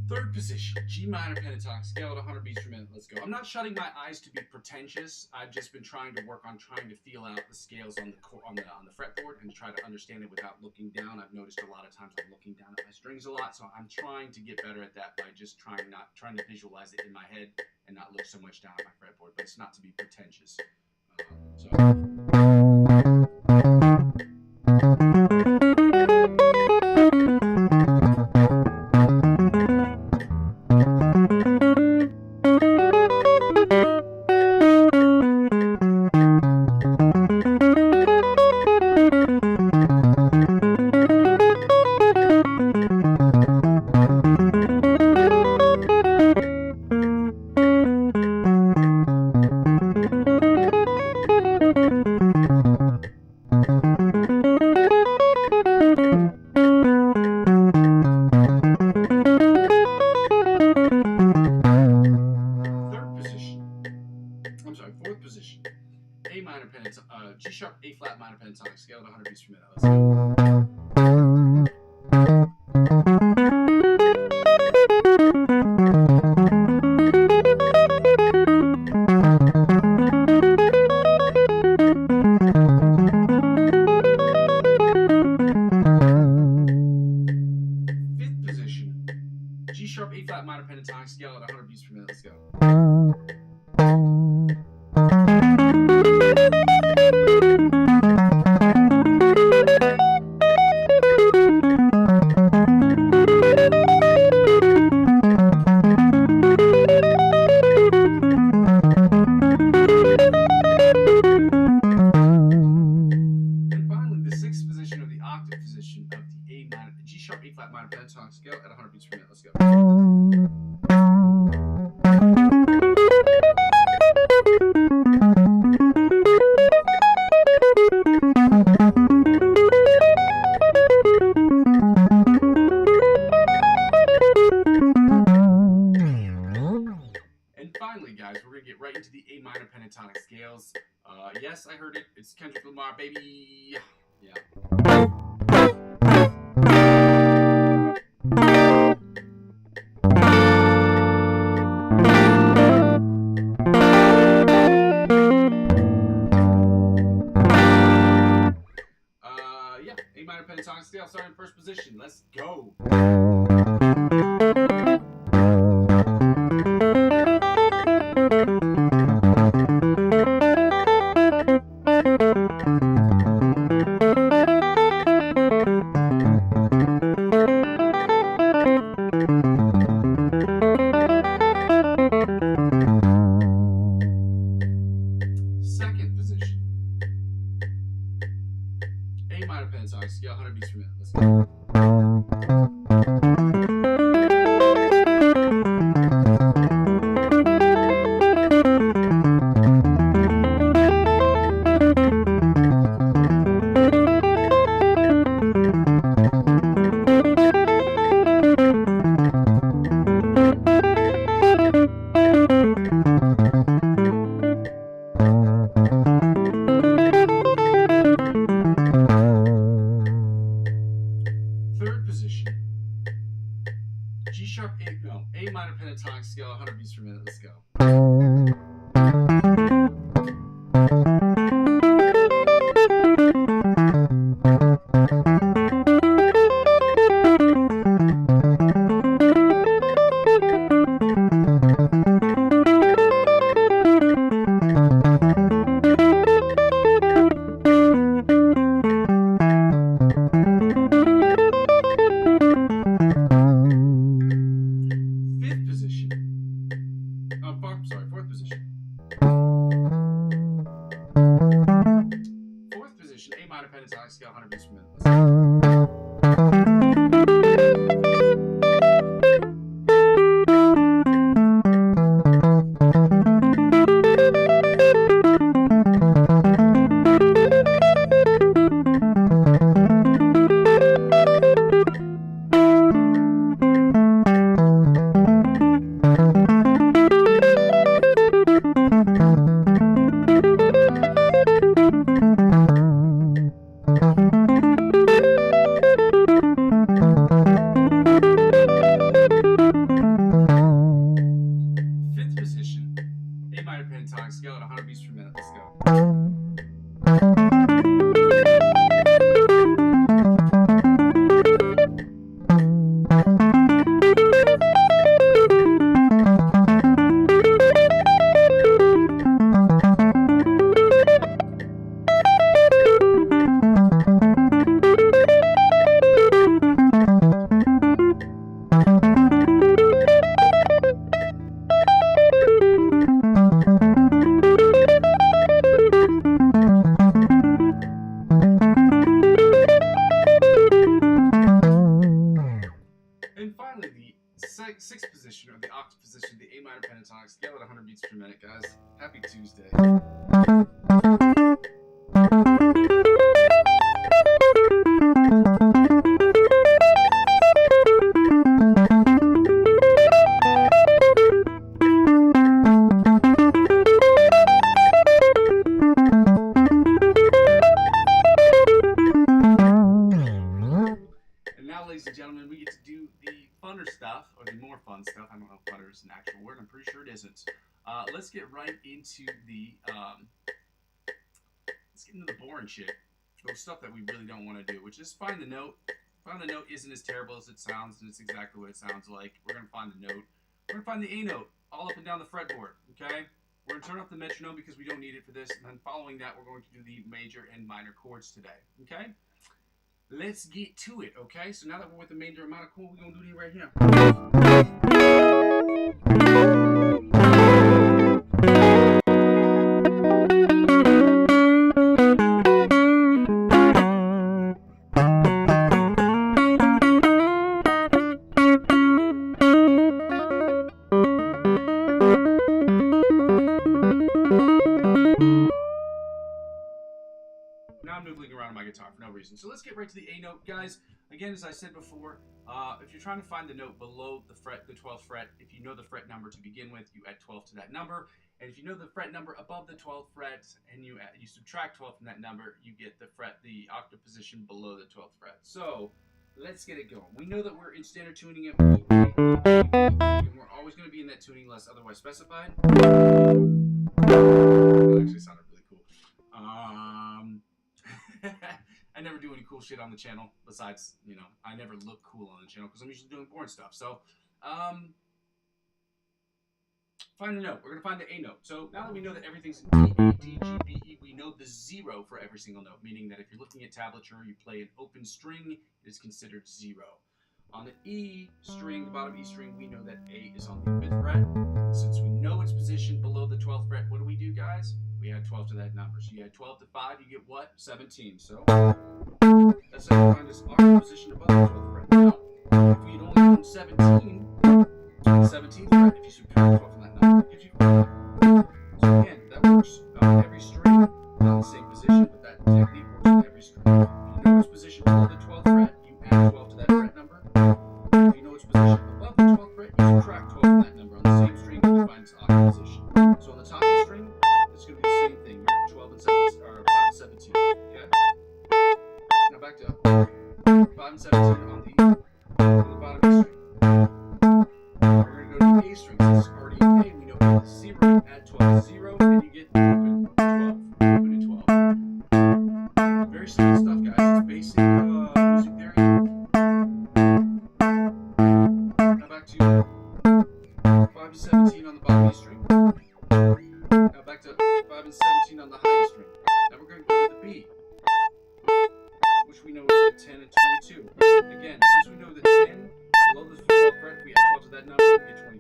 Third position, G minor pentatonic scale at 100 beats per minute. Let's go. I'm not shutting my eyes to be pretentious. I've just been trying to work on trying to feel out the scales on the fretboard and try to understand it without looking down. I've noticed a lot of times I'm looking down at my strings a lot, so I'm trying to get better at that by just trying to visualize it in my head and not look so much down at my fretboard. But it's not to be pretentious. Fourth position, A minor pentatonic, G sharp A flat minor pentatonic scale at 100 beats per minute. Let's go. Fifth position, G sharp A flat minor pentatonic scale at 100 beats per minute. Let's go. G sharp A flat minor pentatonic scale at 100 beats per minute. Let's go. And finally, guys, we're gonna get right into the A minor pentatonic scales. Yes, I heard it. It's Kendrick Lamar, baby. Yeah. A minor pentatonic scale starting in first position. Let's go. Second position, A minor pentatonic scale, 100 beats per minute. Let's go. pentatonic scale at 100 beats per minute. Let's go. And finally, the sixth position, or the octave position, the A minor pentatonic scale at 100 beats per minute, guys. Happy Tuesday. Ladies and gentlemen, we get to do the funner stuff, or the more fun stuff. I don't know if funner is an actual word. I'm pretty sure it isn't. Let's get right into the boring shit, the stuff that we really don't want to do, which is find the note. Find the note isn't as terrible as it sounds, and it's exactly what it sounds like. We're gonna find the note. We're gonna find the A note all up and down the fretboard. Okay. We're gonna turn off the metronome because we don't need it for this, and then following that, we're going to do the major and minor chords today. Okay. Let's get to it, okay? So now that we're with the major amount of chord, we're going to do it right here. Now I'm noodling around on my guitar for no reason. So let's get right to the A note, guys. Again, as I said before, if you're trying to find the note below the fret, the 12th fret, if you know the fret number to begin with, you add 12 to that number. And if you know the fret number above the 12th fret and you subtract 12 from that number, you get the octave position below the 12th fret. So let's get it going. We know that we're in standard tuning at E, and we're always going to be in that tuning unless otherwise specified. That actually sounded really cool. I never do any cool shit on the channel. Besides, you know, I never look cool on the channel because I'm usually doing boring stuff. So, find the note. We're going to find the A note. So now that we know that everything's in D, A, D, G, B, E, we know the 0 for every single note, meaning that if you're looking at tablature, you play an open string, it is considered 0. On the E string, the bottom E string, we know that A is on the 5th fret. Since we know its position below the 12th fret, what do, guys? We add 12 to that number. So you add 12 to 5, you get what? 17. So that's how you find this octave position above the 12th fret. Now, if you'd only done 17, the 17th fret, if you subtract 12 from that number, it gives you 5. So again, that works every string, not the same position, but that technique works on every string. If you know its position below the 12th fret, you add 12 to that fret number. If you know its position above the 12th fret, you subtract 12 from that number on the same string to find its octave position. So on the top E string, it's going to be the same thing. You're 12 and 17, or 5 and 17. Okay? Now back to 5 and 17 on the bottom E string. Now we're going to go to the A string. Since it's already in A, we know it's 0. Add 12 to 0, and you get open 12. Open to 12. Very simple stuff, guys. It's basic music theory. Now back to 5 and 17 on the bottom E string. Now back to 5 and 17 on the high string. Now we're going to go to the B, which we know is at 10 and 22. Again, since we know that 10 below the 12th fret, we add 12 to that number, we get 22.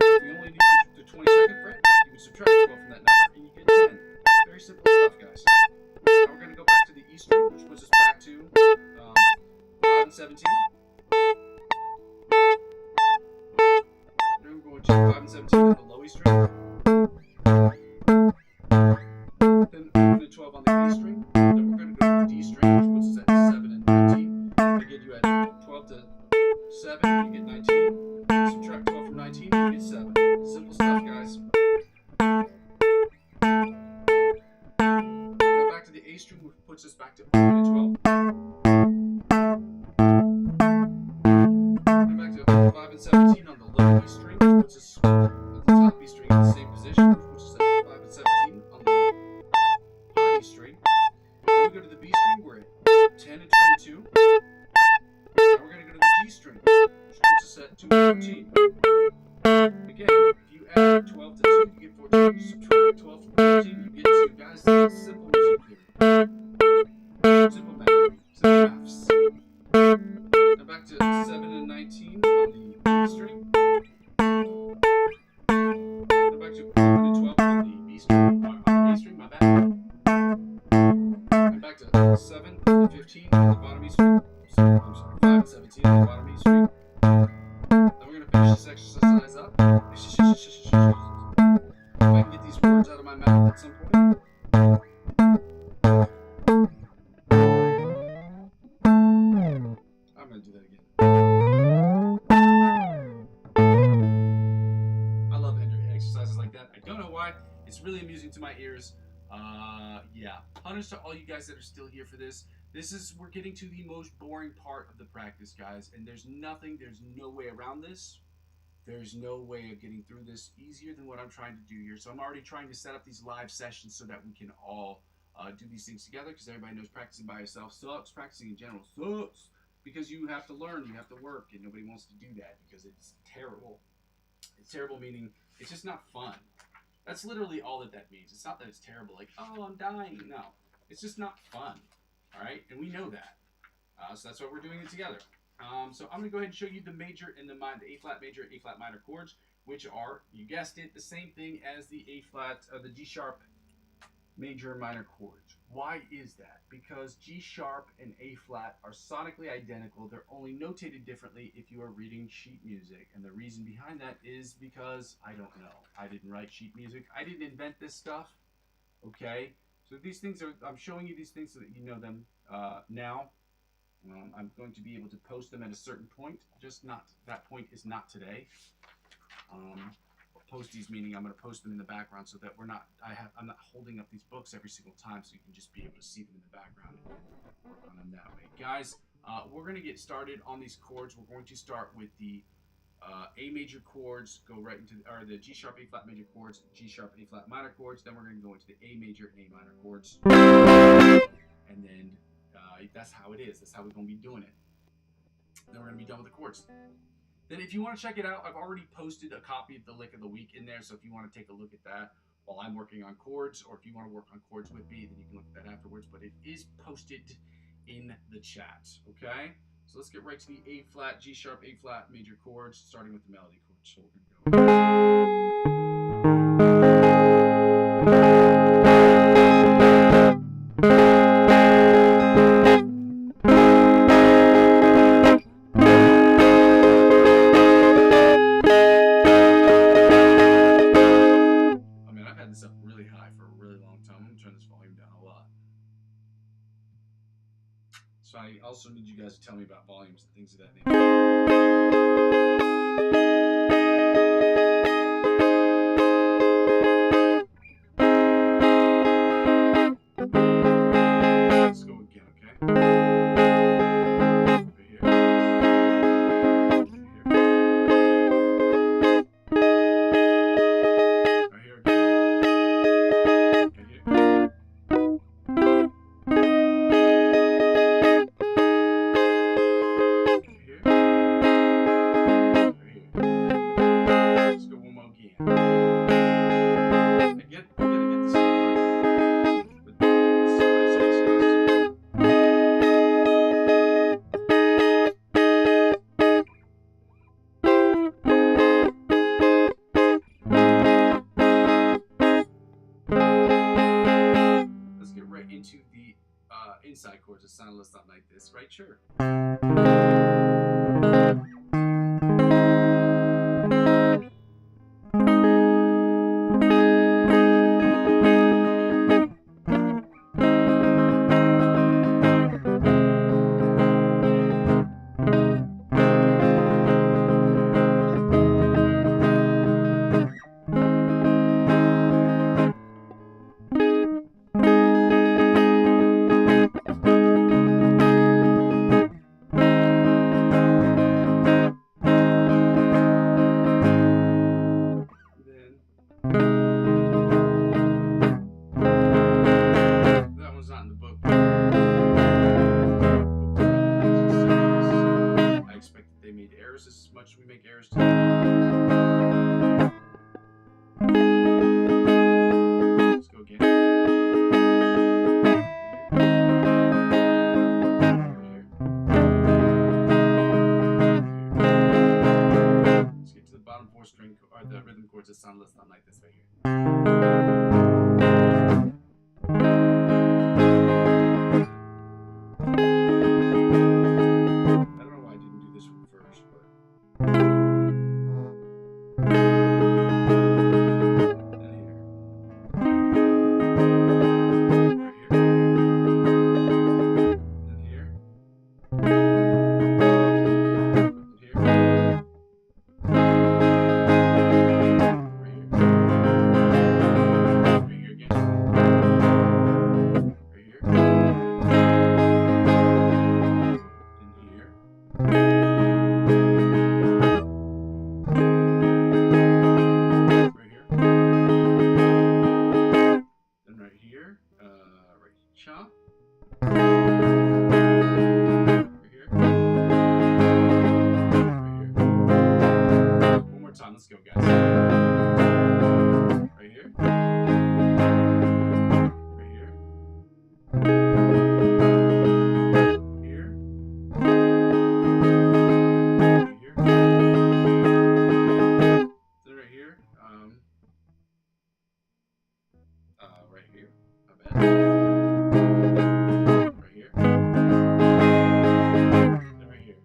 If we only need the 22nd fret, you would subtract 12 from that number, and you get 10. Very simple stuff, guys. Now we're going to go back to the E string, which puts us back to 5 and 17. Then we're going to 5 and 17 on the low E string. Then open to 12 on the A string. Then we're going to go to the D string, which puts us at 7 and 19. Again, you add 12 to 7, you get 19. Subtract 12 from 19, you get 7. Simple stuff, guys. Now back to the A string, which puts us back to open to 12. Then back to 5 and 17 on the low E string, which puts us at the top E string in the same position, which puts us at 5 15, you get to, guys, simple music theory. Simple math. Simple maths. Now back to 7 and 19 on the B string. Now back to 11 and 12 on the B string. On the A string, my bad. And back to 7 and 15 on the bottom E string. I'm sorry, 5 and 17 on the bottom E string. Then we're going to finish this exercise up. If I can get these words out of my mouth at some point. I'm going to do that again. I love exercises like that. I don't know why. It's really amusing to my ears. Yeah. Honest to all you guys that are still here for this. We're getting to the most boring part of the practice, guys. And there's no way around this. There's no way of getting through this easier than what I'm trying to do here. So I'm already trying to set up these live sessions so that we can all do these things together, because everybody knows practicing by yourself sucks. Practicing in general sucks, because you have to learn, you have to work, and nobody wants to do that because it's terrible. It's terrible meaning it's just not fun. That's literally all that means. It's not that it's terrible, like, oh, I'm dying. No, it's just not fun. All right, and we know that. So that's why we're doing it together. So I'm going to go ahead and show you the major and the A-flat major, A-flat minor chords, which are, you guessed it, the same thing as the A-flat, the G-sharp major minor chords. Why is that? Because G-sharp and A-flat are sonically identical. They're only notated differently if you are reading sheet music. And the reason behind that is because I don't know. I didn't write sheet music. I didn't invent this stuff. Okay? So these things are, I'm showing you these things so that you know them now. I'm going to be able to post them at a certain point. Just not, that point is not today. Posties meaning I'm going to post them in the background so that I'm not holding up these books every single time, so you can just be able to see them in the background and work on them that way. Guys, we're going to get started on these chords. We're going to start with the A major chords, go right into the G sharp A flat major chords, G sharp A flat minor chords. Then we're going to go into the A major A minor chords, and then that's how it is. That's how we're going to be doing it. Then we're going to be done with the chords. Then if you want to check it out, I've already posted a copy of the lick of the week in there. So if you want to take a look at that while I'm working on chords, or if you want to work on chords with me, then you can look at that afterwards. But it is posted in the chat. Okay? So let's get right to the A flat, G sharp, A flat major chords, starting with the melody chords. So we're going to go. So I also need you guys to tell me about volumes and things of that nature. Let's go again, okay? Over here. Over here. Right here again. Okay, here. Into the inside chords. It sounded something like this, right? Sure. Right here. And right here.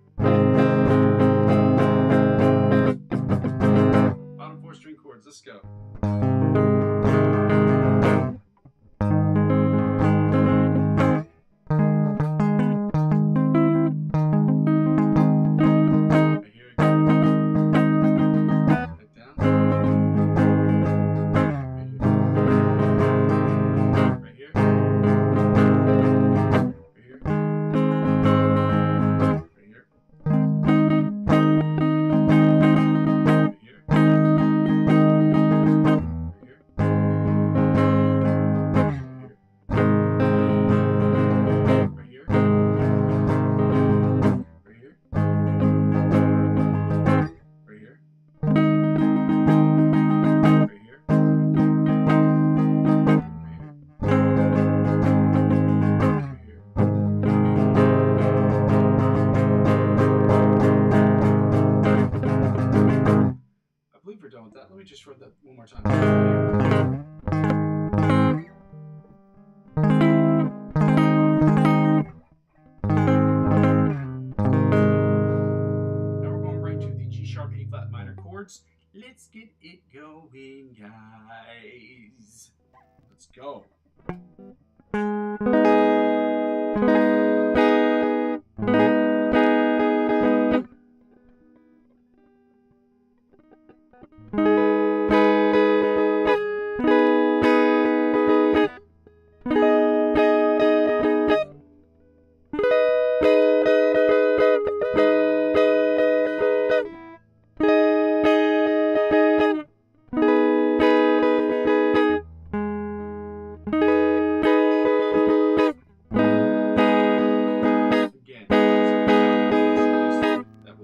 Bottom 4 string chords. Let's go. We're done with that. Let me just run that one more time. Now we're going right to the G sharp A flat minor chords. Let's get it going, guys. Let's go.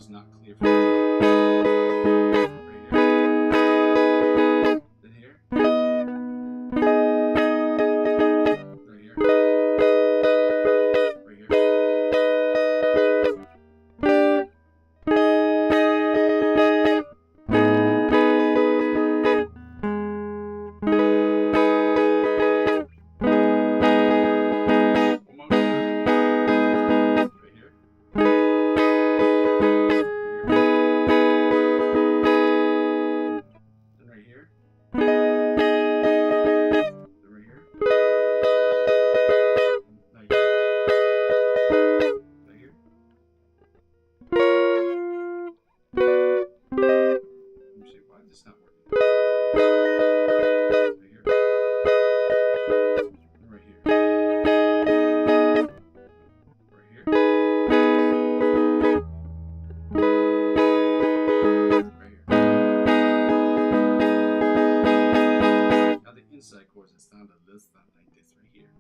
Not clear from the drum. Right here. Then here. Right here. Right here. One more. Right here. It's not working. Right here. Right here. Right here. Now the inside chords that sound a little something like this right here.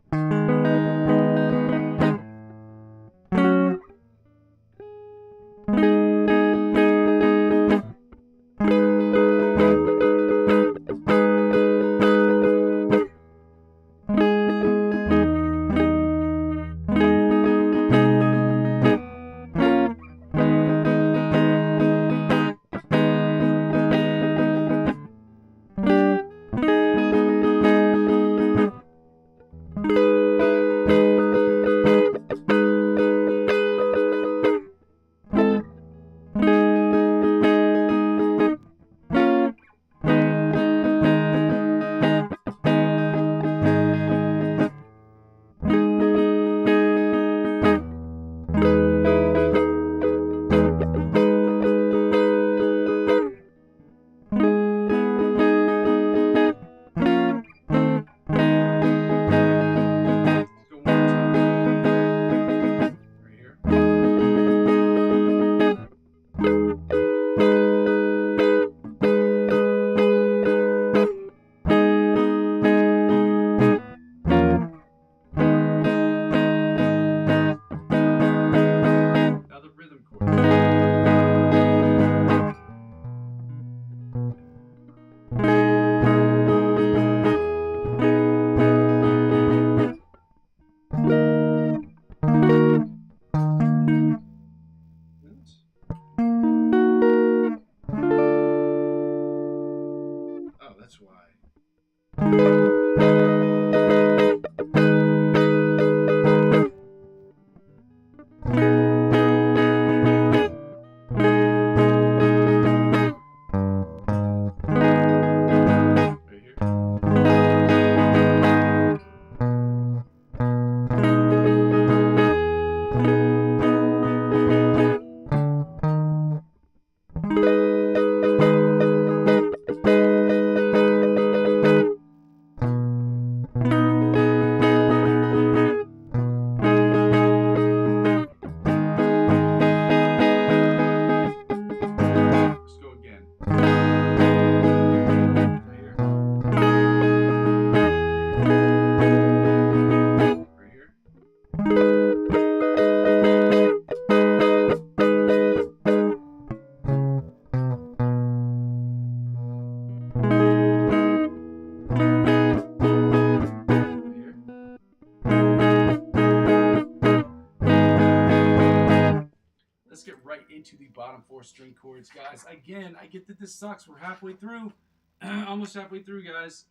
into the bottom 4 string chords, guys. Again, I get that this sucks. We're halfway through. Almost halfway through, guys.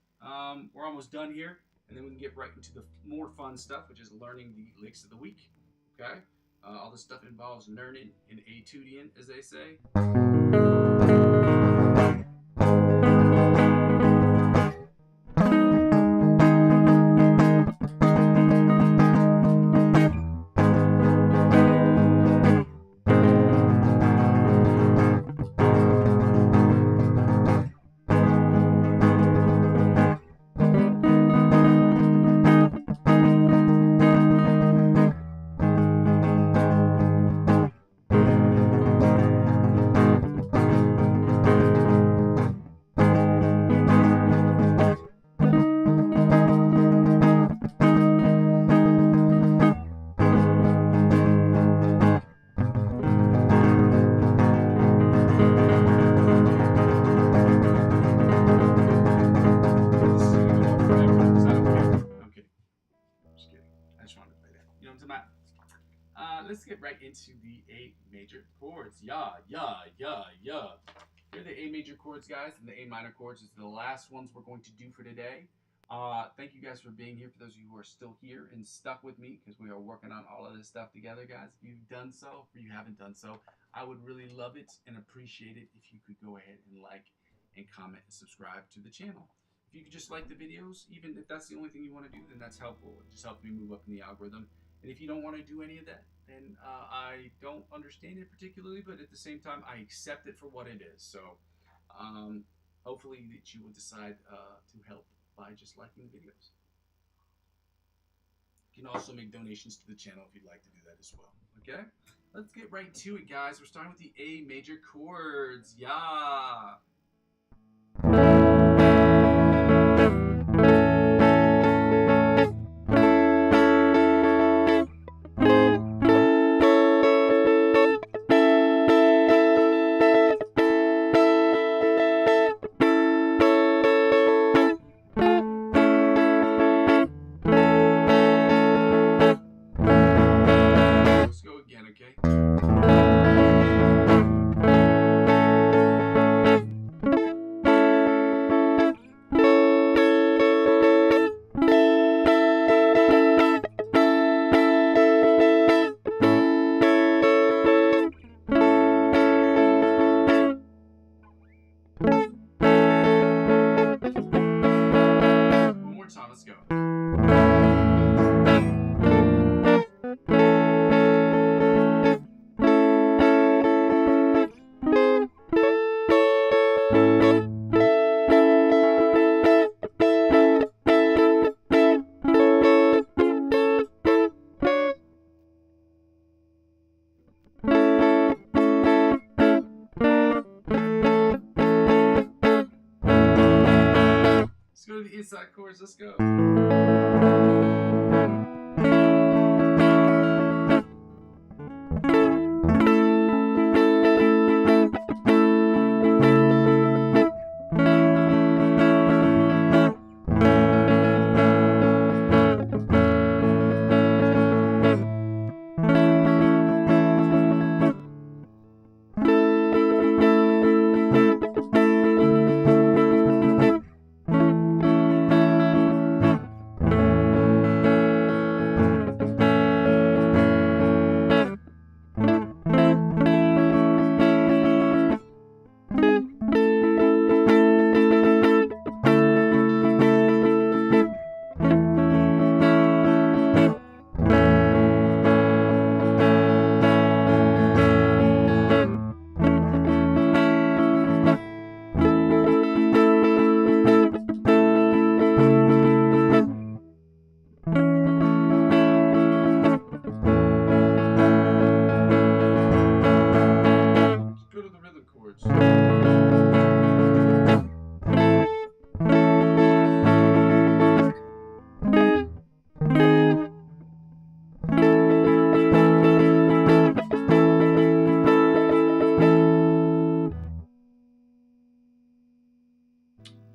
We're almost done here. And then we can get right into the more fun stuff, which is learning the licks of the week. Okay? All this stuff involves learning and etudiant, as they say. Let's get right into the A major chords. Yeah. Here are the A major chords, guys, and the A minor chords is the last ones we're going to do for today. Thank you guys for being here. For those of you who are still here and stuck with me, because we are working on all of this stuff together, guys. If you've done so, or you haven't done so, I would really love it and appreciate it if you could go ahead and like and comment and subscribe to the channel. If you could just like the videos, even if that's the only thing you want to do, then that's helpful. It just helps me move up in the algorithm. And if you don't want to do any of that, then I don't understand it particularly, but at the same time, I accept it for what it is. So hopefully that you will decide to help by just liking the videos. You can also make donations to the channel if you'd like to do that as well. Okay? Let's get right to it, guys. We're starting with the A major chords. Yeah! Let's go. Let's go to the inside chords. Let's go.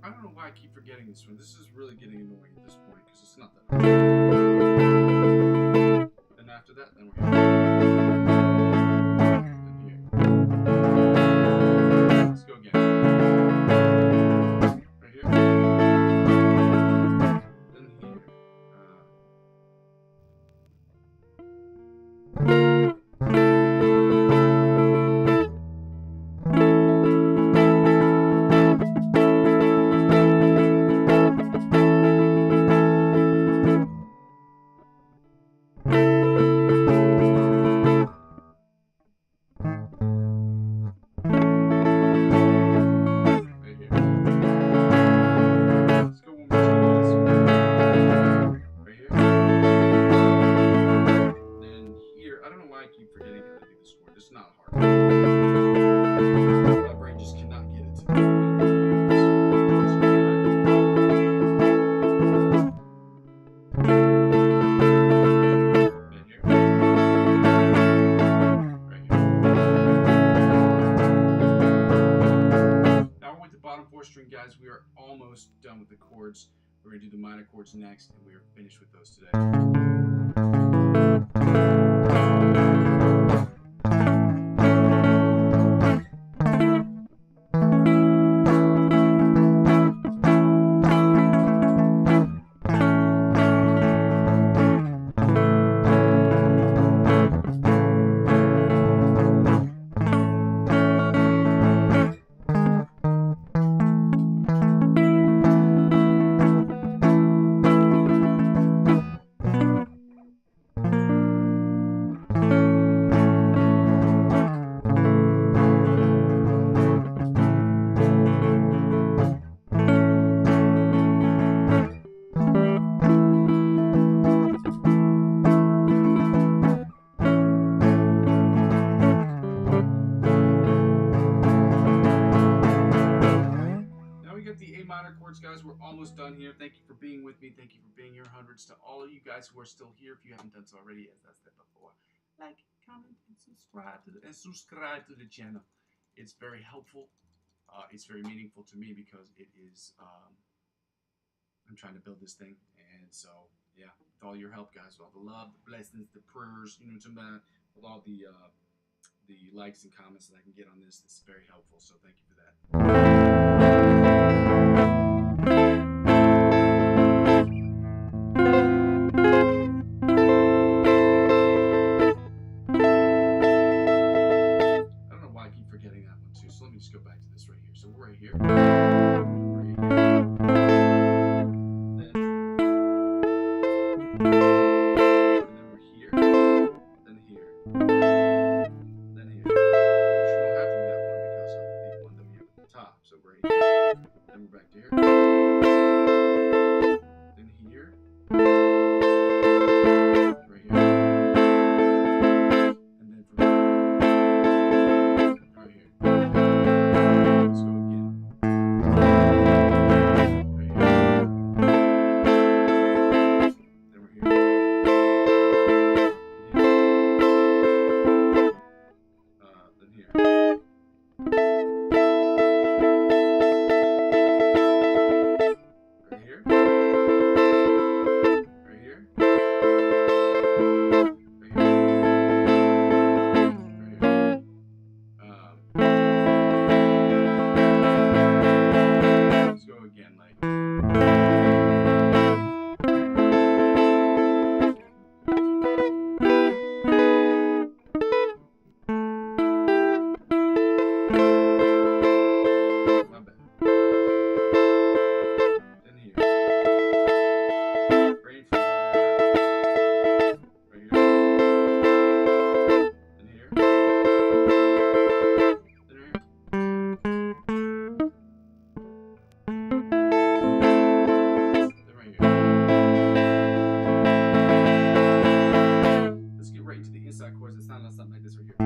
I don't know why I keep forgetting this one. This is really getting annoying at this point because it's not that hard. And after that, then we're here. mixed, and we're finished with those today. Guys, we're almost done here. Thank you for being with me. Thank you for being here. Hundreds to all of you guys who are still here. If you haven't done so already, as I said before, like, comment, and subscribe to the channel. It's very helpful. It's very meaningful to me because it is. I'm trying to build this thing, and so yeah, with all your help, guys, with all the love, the blessings, the prayers, you know what I'm talking about, with all the likes and comments that I can get on this, it's very helpful. So thank you for that. So let me just go back to this right here. So we're right here. We're right here. And then we're here. Then here. Then here. Which you don't have to do that one because of the one that we have at the top. So we're right here. Then we're back to here. Then here. Right here. And then from right here. Let's go again. Right here. Then we're here. Then here. Right here. Right here. Let's go again, like. My bad. Then here. Brain fart. Right here. Then here. Then here. Then right here. Let's get right into the inside chords that sound like something like this right here.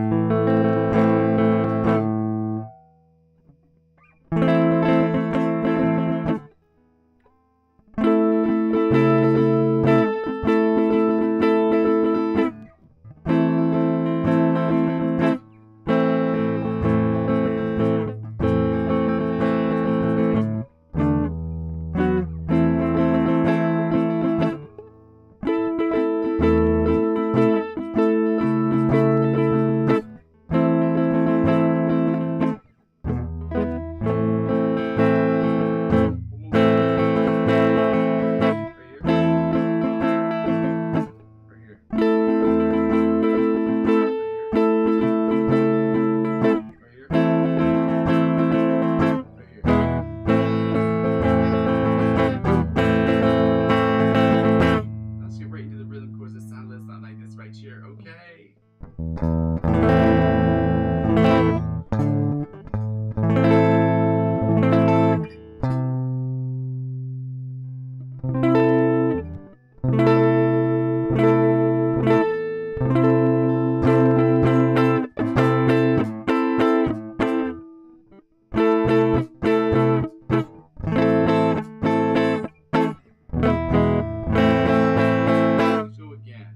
So again.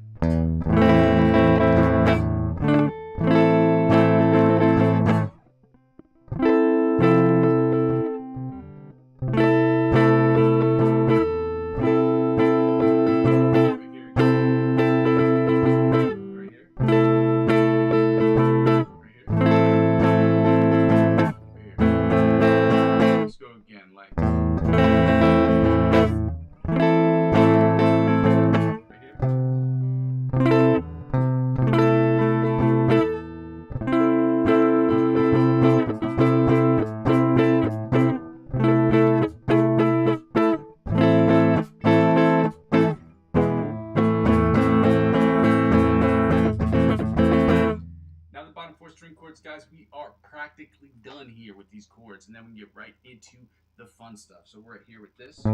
guys, we are practically done here with these chords, and then we can get right into the fun stuff. So we're here with this.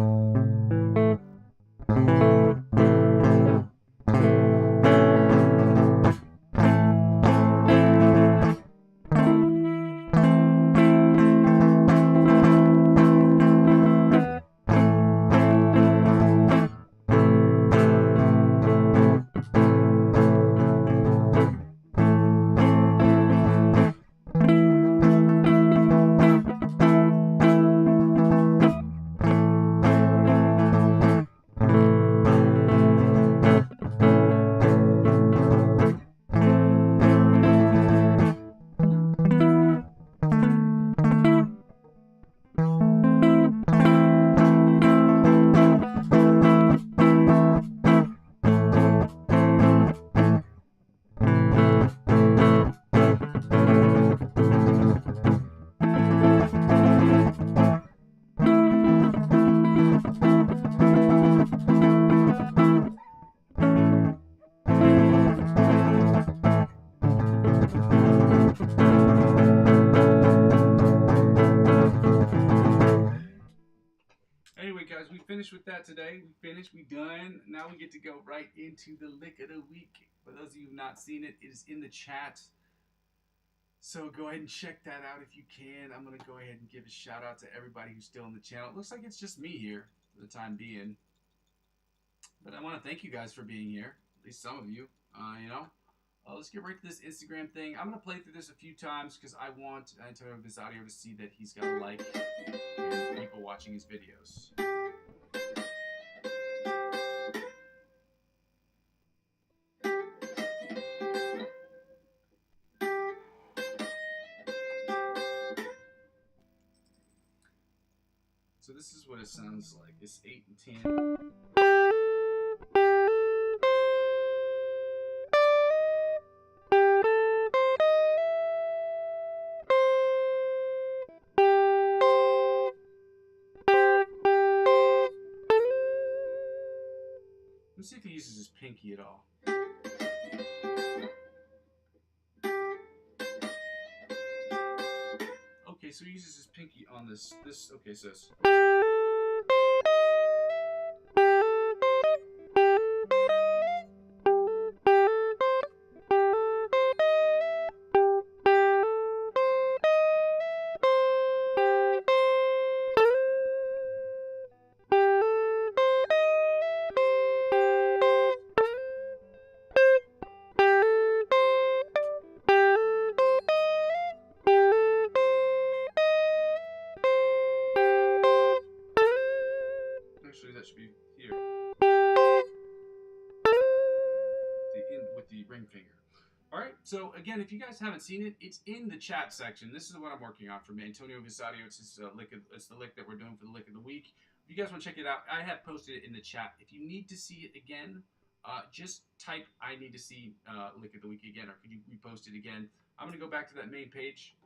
Anyway, guys, we finished with that today. We done. Now we get to go right into the lick of the week. For those of you who have not seen it, it is in the chat. So go ahead and check that out if you can. I'm going to go ahead and give a shout out to everybody who's still in the channel. It looks like it's just me here for the time being. But I want to thank you guys for being here. At least some of you, let's get right to this Instagram thing. I'm going to play through this a few times because I want Antonio Visadio to see that he's got a like and people watching his videos. So this is what it sounds like. It's 8 and 10. Let's see if he uses his pinky at all. Okay, so he uses his pinky on this. Okay, so this. Actually, that should be here. With the ring finger. Alright, so again, if you guys haven't seen it, it's in the chat section. This is what I'm working on from Antonio Visadio. It's his it's the lick that we're doing for the lick of the week. If you guys want to check it out, I have posted it in the chat. If you need to see it again, just type I need to see lick of the week again, or could you repost it again? I'm going to go back to that main page.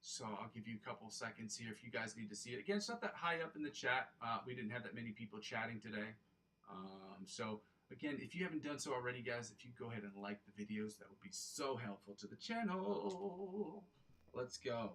So I'll give you a couple seconds here if you guys need to see it. Again, it's not that high up in the chat. We didn't have that many people chatting today. So again, if you haven't done so already, guys, if you go ahead and like the videos, that would be so helpful to the channel. Let's go.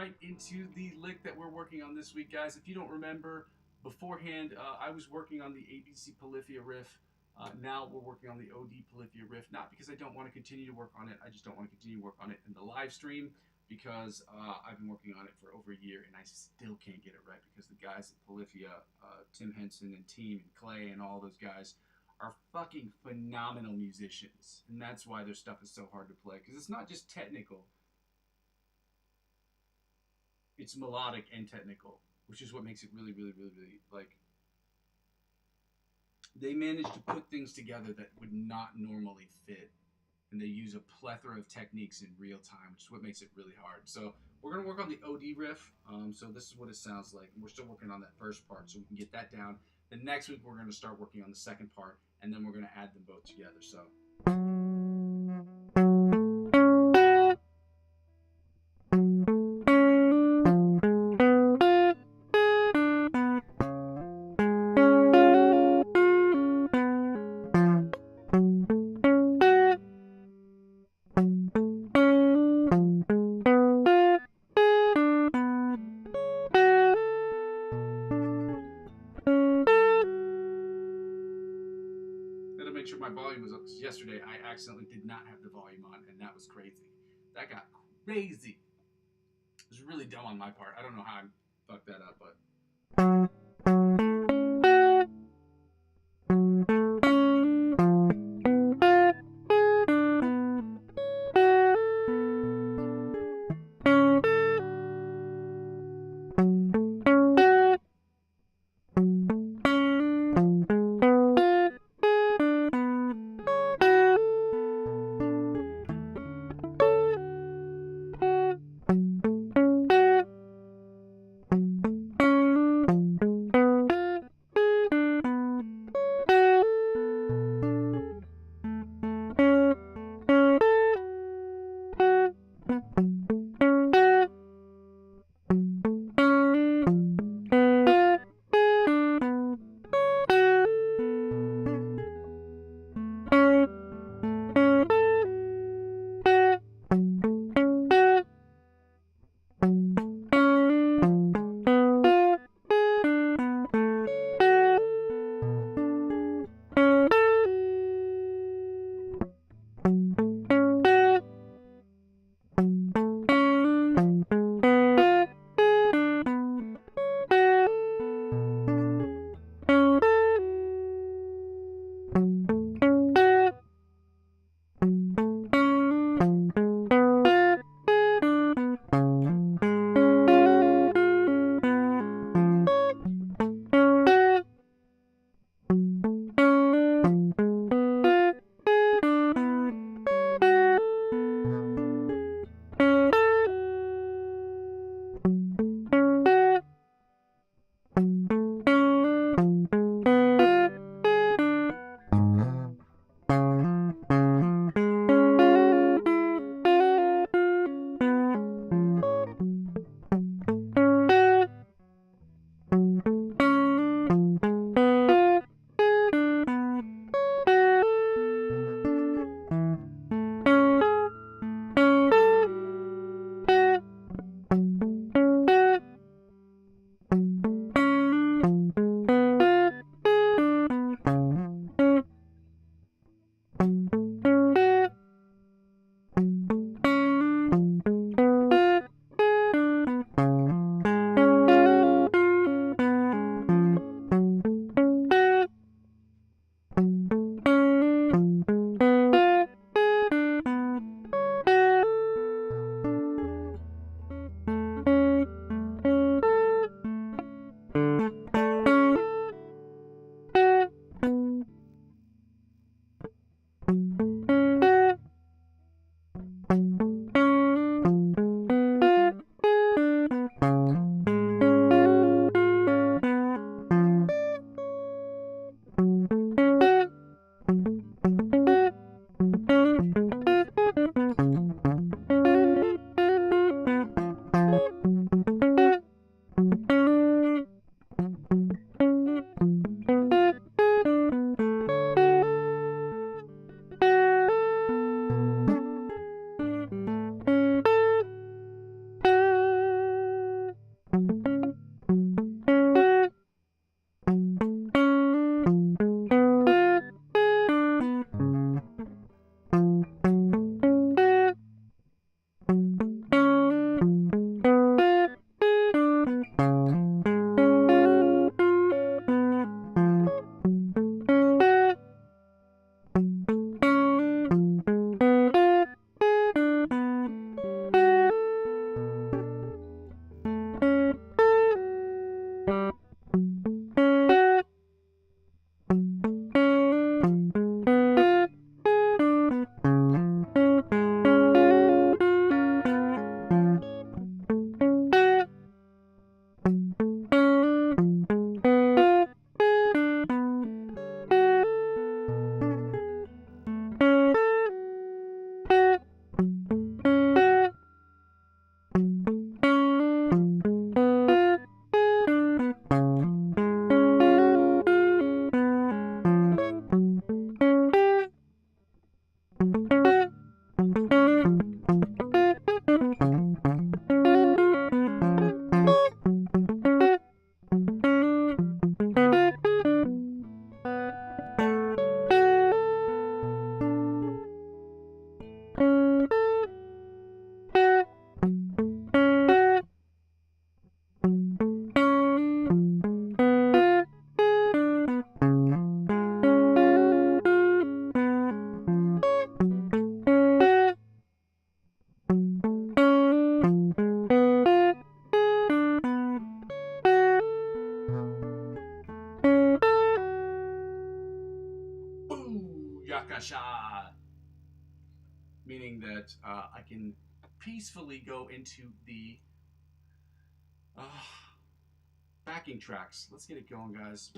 right into the lick that we're working on this week, guys. If you don't remember, beforehand, I was working on the ABC Polyphia riff. Now we're working on the OD Polyphia riff, not because I don't want to continue to work on it. I just don't want to continue to work on it in the live stream because I've been working on it for over a year and I still can't get it right because the guys at Polyphia, Tim Henson and team and Clay and all those guys are fucking phenomenal musicians. And that's why their stuff is so hard to play because it's not just technical. It's melodic and technical, which is what makes it really, really, really, really, like, they manage to put things together that would not normally fit. And they use a plethora of techniques in real time, which is what makes it really hard. So we're going to work on the OD riff. So this is what it sounds like. We're still working on that first part, so we can get that down. Then next week, we're going to start working on the second part, and then we're going to add them both together. So. Make sure my volume was up because yesterday I accidentally did not have the volume on and that was crazy. That got crazy. It was really dumb on my part. I don't know how I fucked that up, but. Yakasha, meaning that I can peacefully go into the uh, backing tracks. Let's get it going, guys.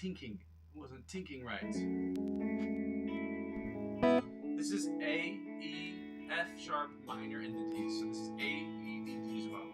tinking. It wasn't tinking right. This is A, E, F sharp minor in the D. So this is A, E, D, D as well.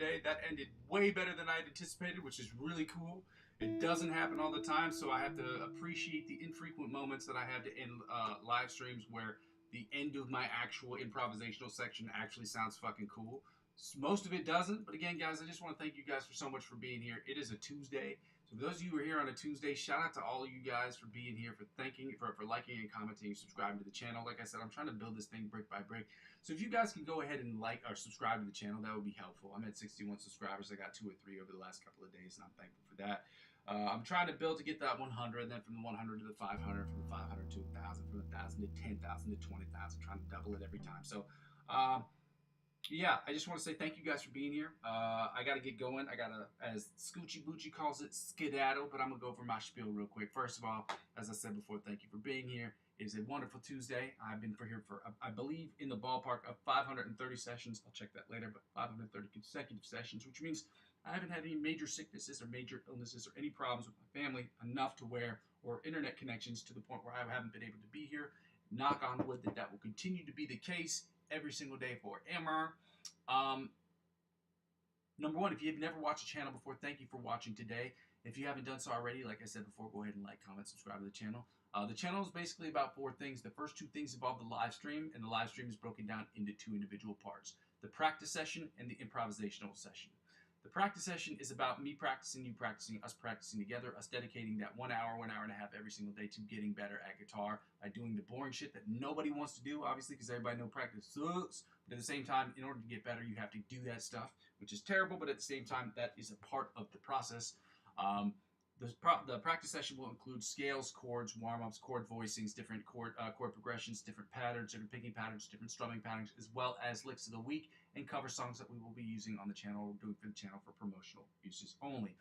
today. That ended way better than I had anticipated, which is really cool. It doesn't happen all the time, so I have to appreciate the infrequent moments that I have to end live streams where the end of my actual improvisational section actually sounds fucking cool. Most of it doesn't, but again, guys, I just want to thank you guys for so much for being here. It is a Tuesday, so for those of you who are here on a Tuesday, shout out to all of you guys for being here, for liking and commenting, subscribing to the channel. Like I said, I'm trying to build this thing brick by brick. So if you guys can go ahead and like or subscribe to the channel, that would be helpful. I'm at 61 subscribers. I got 2 or 3 over the last couple of days, and I'm thankful for that. I'm trying to build to get that 100, and then from the 100 to the 500, from the 500 to 1,000, from 1,000 to 10,000 to 20,000, trying to double it every time. So, yeah, I just want to say thank you guys for being here. I got to get going. I got to, as Scoochie Boochie calls it, skedaddle, but I'm going to go over my spiel real quick. First of all, as I said before, thank you for being here. It is a wonderful Tuesday. I've been here for, I believe, in the ballpark of 530 sessions. I'll check that later, but 530 consecutive sessions, which means I haven't had any major sicknesses or major illnesses or any problems with my family enough to where, or internet connections to the point where I haven't been able to be here. Knock on wood that will continue to be the case every single day forever. Number one, if you've never watched the channel before, thank you for watching today. If you haven't done so already, like I said before, go ahead and like, comment, subscribe to the channel. The channel is basically about 4 things. The first 2 things involve the live stream, and the live stream is broken down into 2 individual parts: the practice session and the improvisational session. The practice session is about me practicing, you practicing, us practicing together, us dedicating that 1 hour, 1 hour and a half every single day to getting better at guitar by doing the boring shit that nobody wants to do, obviously, because everybody knows practice sucks. But at the same time, in order to get better, you have to do that stuff, which is terrible, but at the same time, that is a part of the process. The practice session will include scales, chords, warm-ups, chord voicings, different chord progressions, different patterns, different picking patterns, different strumming patterns, as well as licks of the week and cover songs that we will be using on the channel, or doing for the channel for promotional uses only.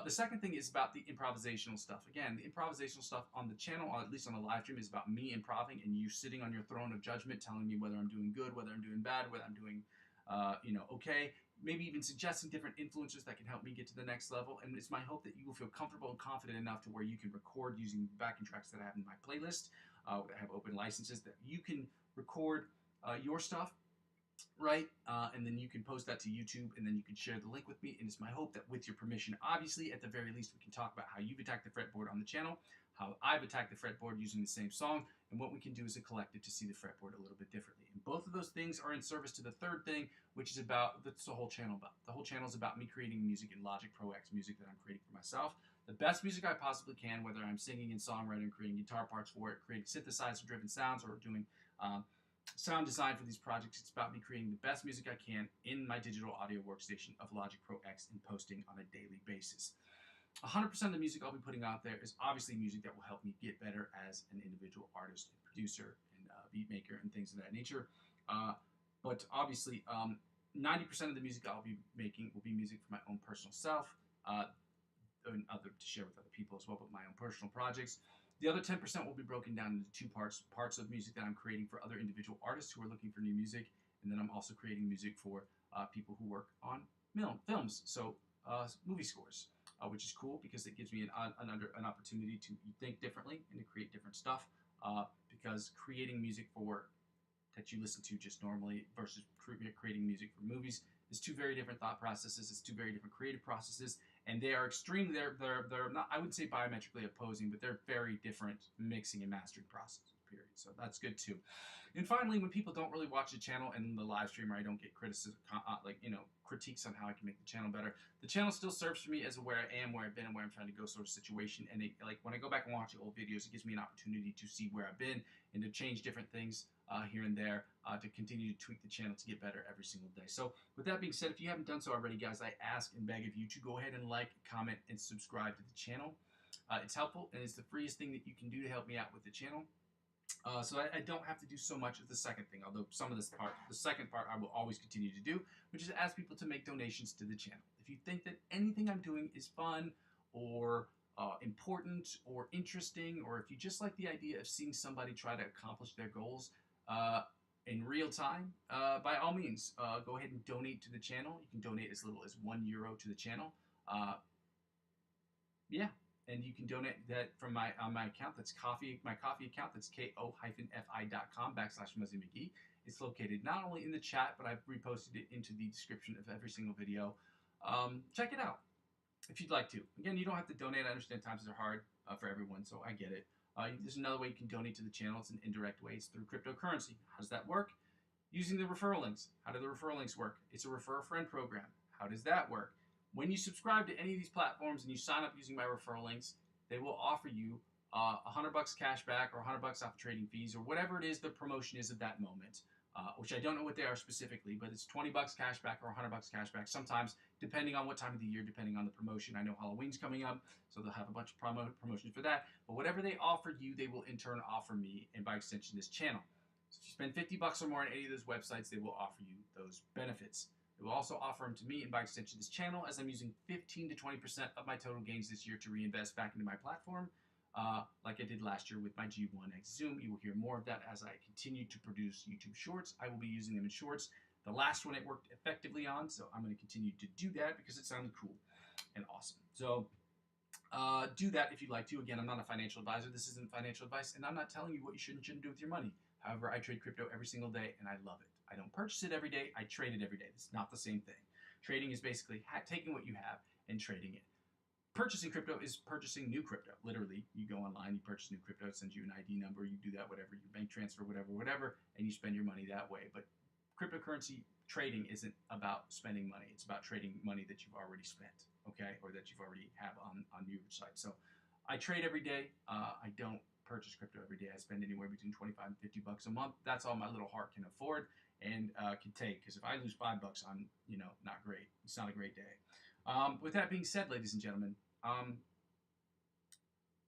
The second thing is about the improvisational stuff. Again, the improvisational stuff on the channel, or at least on the live stream, is about me improving and you sitting on your throne of judgment, telling me whether I'm doing good, whether I'm doing bad, whether I'm doing, okay. Maybe even suggesting different influences that can help me get to the next level. And it's my hope that you will feel comfortable and confident enough to where you can record using backing tracks that I have in my playlist, that have open licenses, that you can record your stuff, right? And then you can post that to YouTube, and then you can share the link with me. And it's my hope that with your permission, obviously, at the very least, we can talk about how you've attacked the fretboard on the channel, how I've attacked the fretboard using the same song, and what we can do as a collective to see the fretboard a little bit differently. And both of those things are in service to the third thing, which is about, that's the whole channel about. The whole channel is about me creating music in Logic Pro X, music that I'm creating for myself. The best music I possibly can, whether I'm singing and songwriting, creating guitar parts for it, creating synthesizer-driven sounds, or doing sound design for these projects. It's about me creating the best music I can in my digital audio workstation of Logic Pro X and posting on a daily basis. 100% of the music I'll be putting out there is obviously music that will help me get better as an individual artist and producer and beat maker and things of that nature. But obviously, 90% of the music I'll be making will be music for my own personal self, and to share with other people as well, but my own personal projects. The other 10% will be broken down into 2 parts: parts of music that I'm creating for other individual artists who are looking for new music, and then I'm also creating music for people who work on films, so movie scores, which is cool because it gives me an opportunity to think differently and to create different stuff, because creating music for that you listen to just normally versus creating music for movies is 2 very different thought processes. It's 2 very different creative processes, and they are extremely, they're not, I wouldn't say diametrically opposing, but they're very different mixing and mastering processes, period. So that's good too. And finally, when people don't really watch the channel and the live stream, or I don't get criticism, critiques on how I can make the channel better, the channel still serves for me as where I am, where I've been, and where I'm trying to go sort of situation. And when I go back and watch the old videos, it gives me an opportunity to see where I've been and to change different things here and there, to continue to tweak the channel to get better every single day. So with that being said, if you haven't done so already, guys, I ask and beg of you to go ahead and like, comment, and subscribe to the channel. It's helpful, and it's the freest thing that you can do to help me out with the channel. So I don't have to do so much of the second thing, although the second part I will always continue to do, which is ask people to make donations to the channel. If you think that anything I'm doing is fun or important or interesting, or if you just like the idea of seeing somebody try to accomplish their goals in real time, by all means, go ahead and donate to the channel. You can donate as little as €1 to the channel. Yeah. And you can donate that from my account. That's my coffee account. That's ko-fi.com/Muzzy McGee. It's located not only in the chat, but I've reposted it into the description of every single video. Check it out if you'd like to. Again, you don't have to donate. I understand times are hard for everyone, so I get it. There's another way you can donate to the channel. It's an indirect way. It's through cryptocurrency. How does that work? Using the referral links. How do the referral links work? It's a refer a friend program. How does that work? When you subscribe to any of these platforms and you sign up using my referral links, they will offer you $100 cash back or $100 off trading fees or whatever it is the promotion is at that moment, which I don't know what they are specifically, but it's $20 cash back or $100 cash back. Sometimes, depending on what time of the year, depending on the promotion. I know Halloween's coming up, so they'll have a bunch of promotions for that. But whatever they offer you, they will in turn offer me, and by extension, this channel. So if you spend $50 or more on any of those websites, they will offer you those benefits. They will also offer them to me, and by extension, this channel, as I'm using 15 to 20% of my total gains this year to reinvest back into my platform, like I did last year with my G1X Zoom. You will hear more of that as I continue to produce YouTube Shorts. I will be using them in Shorts. The last one it worked effectively on, so I'm going to continue to do that because it sounded cool and awesome. So do that if you'd like to. Again, I'm not a financial advisor. This isn't financial advice, and I'm not telling you what you should and shouldn't do with your money. However, I trade crypto every single day, and I love it. I don't purchase it every day. I trade it every day. It's not the same thing. Trading is basically taking what you have and trading it. Purchasing crypto is purchasing new crypto. Literally, you go online, you purchase new crypto, it sends you an ID number, you do that, whatever, your bank transfer, whatever, and you spend your money that way. But cryptocurrency trading isn't about spending money. It's about trading money that you've already spent, okay, or that you've already have on your site. So I trade every day. I don't purchase crypto every day. I spend anywhere between $25 and $50 a month. That's all my little heart can afford and can take. Because if I lose $5, I'm not great. It's not a great day. With that being said, ladies and gentlemen,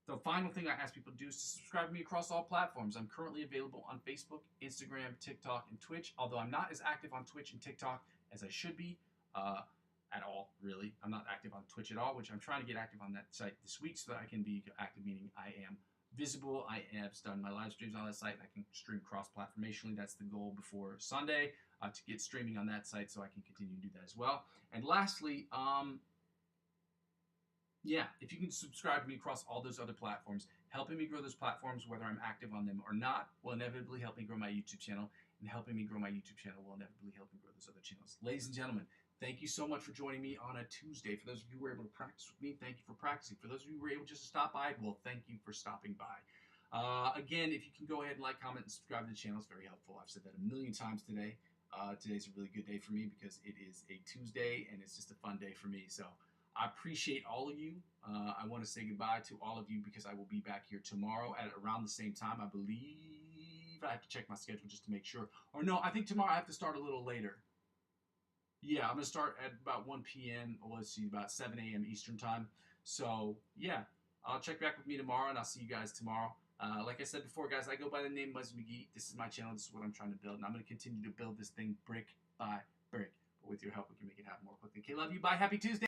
the final thing I ask people to do is to subscribe to me across all platforms. I'm currently available on Facebook, Instagram, TikTok, and Twitch, although I'm not as active on Twitch and TikTok as I should be at all, really. I'm not active on Twitch at all, which I'm trying to get active on that site this week so that I can be active, meaning I am visible. I have done my live streams on that site, and I can stream cross-platformationally. That's the goal before Sunday, to get streaming on that site so I can continue to do that as well. And lastly, yeah, if you can subscribe to me across all those other platforms, helping me grow those platforms, whether I'm active on them or not, will inevitably help me grow my YouTube channel, and helping me grow my YouTube channel will inevitably help me grow those other channels. Ladies and gentlemen, thank you so much for joining me on a Tuesday. For those of you who were able to practice with me, thank you for practicing. For those of you who were able just to stop by, well, thank you for stopping by. Again, if you can go ahead and like, comment, and subscribe to the channel, it's very helpful. I've said that a million times today. Today's a really good day for me because it is a Tuesday, and it's just a fun day for me. So I appreciate all of you. I want to say goodbye to all of you because I will be back here tomorrow at around the same time. I believe I have to check my schedule just to make sure. Or no, I think tomorrow I have to start a little later. Yeah, I'm going to start at about 1 p.m. Or let's see, about 7 a.m. Eastern time. So, yeah, I'll check back with me tomorrow, and I'll see you guys tomorrow. Like I said before, guys, I go by the name Muzzy McGee. This is my channel. This is what I'm trying to build, and I'm going to continue to build this thing brick by brick. But with your help, we can make it happen more quickly. Okay, love you. Bye. Happy Tuesday.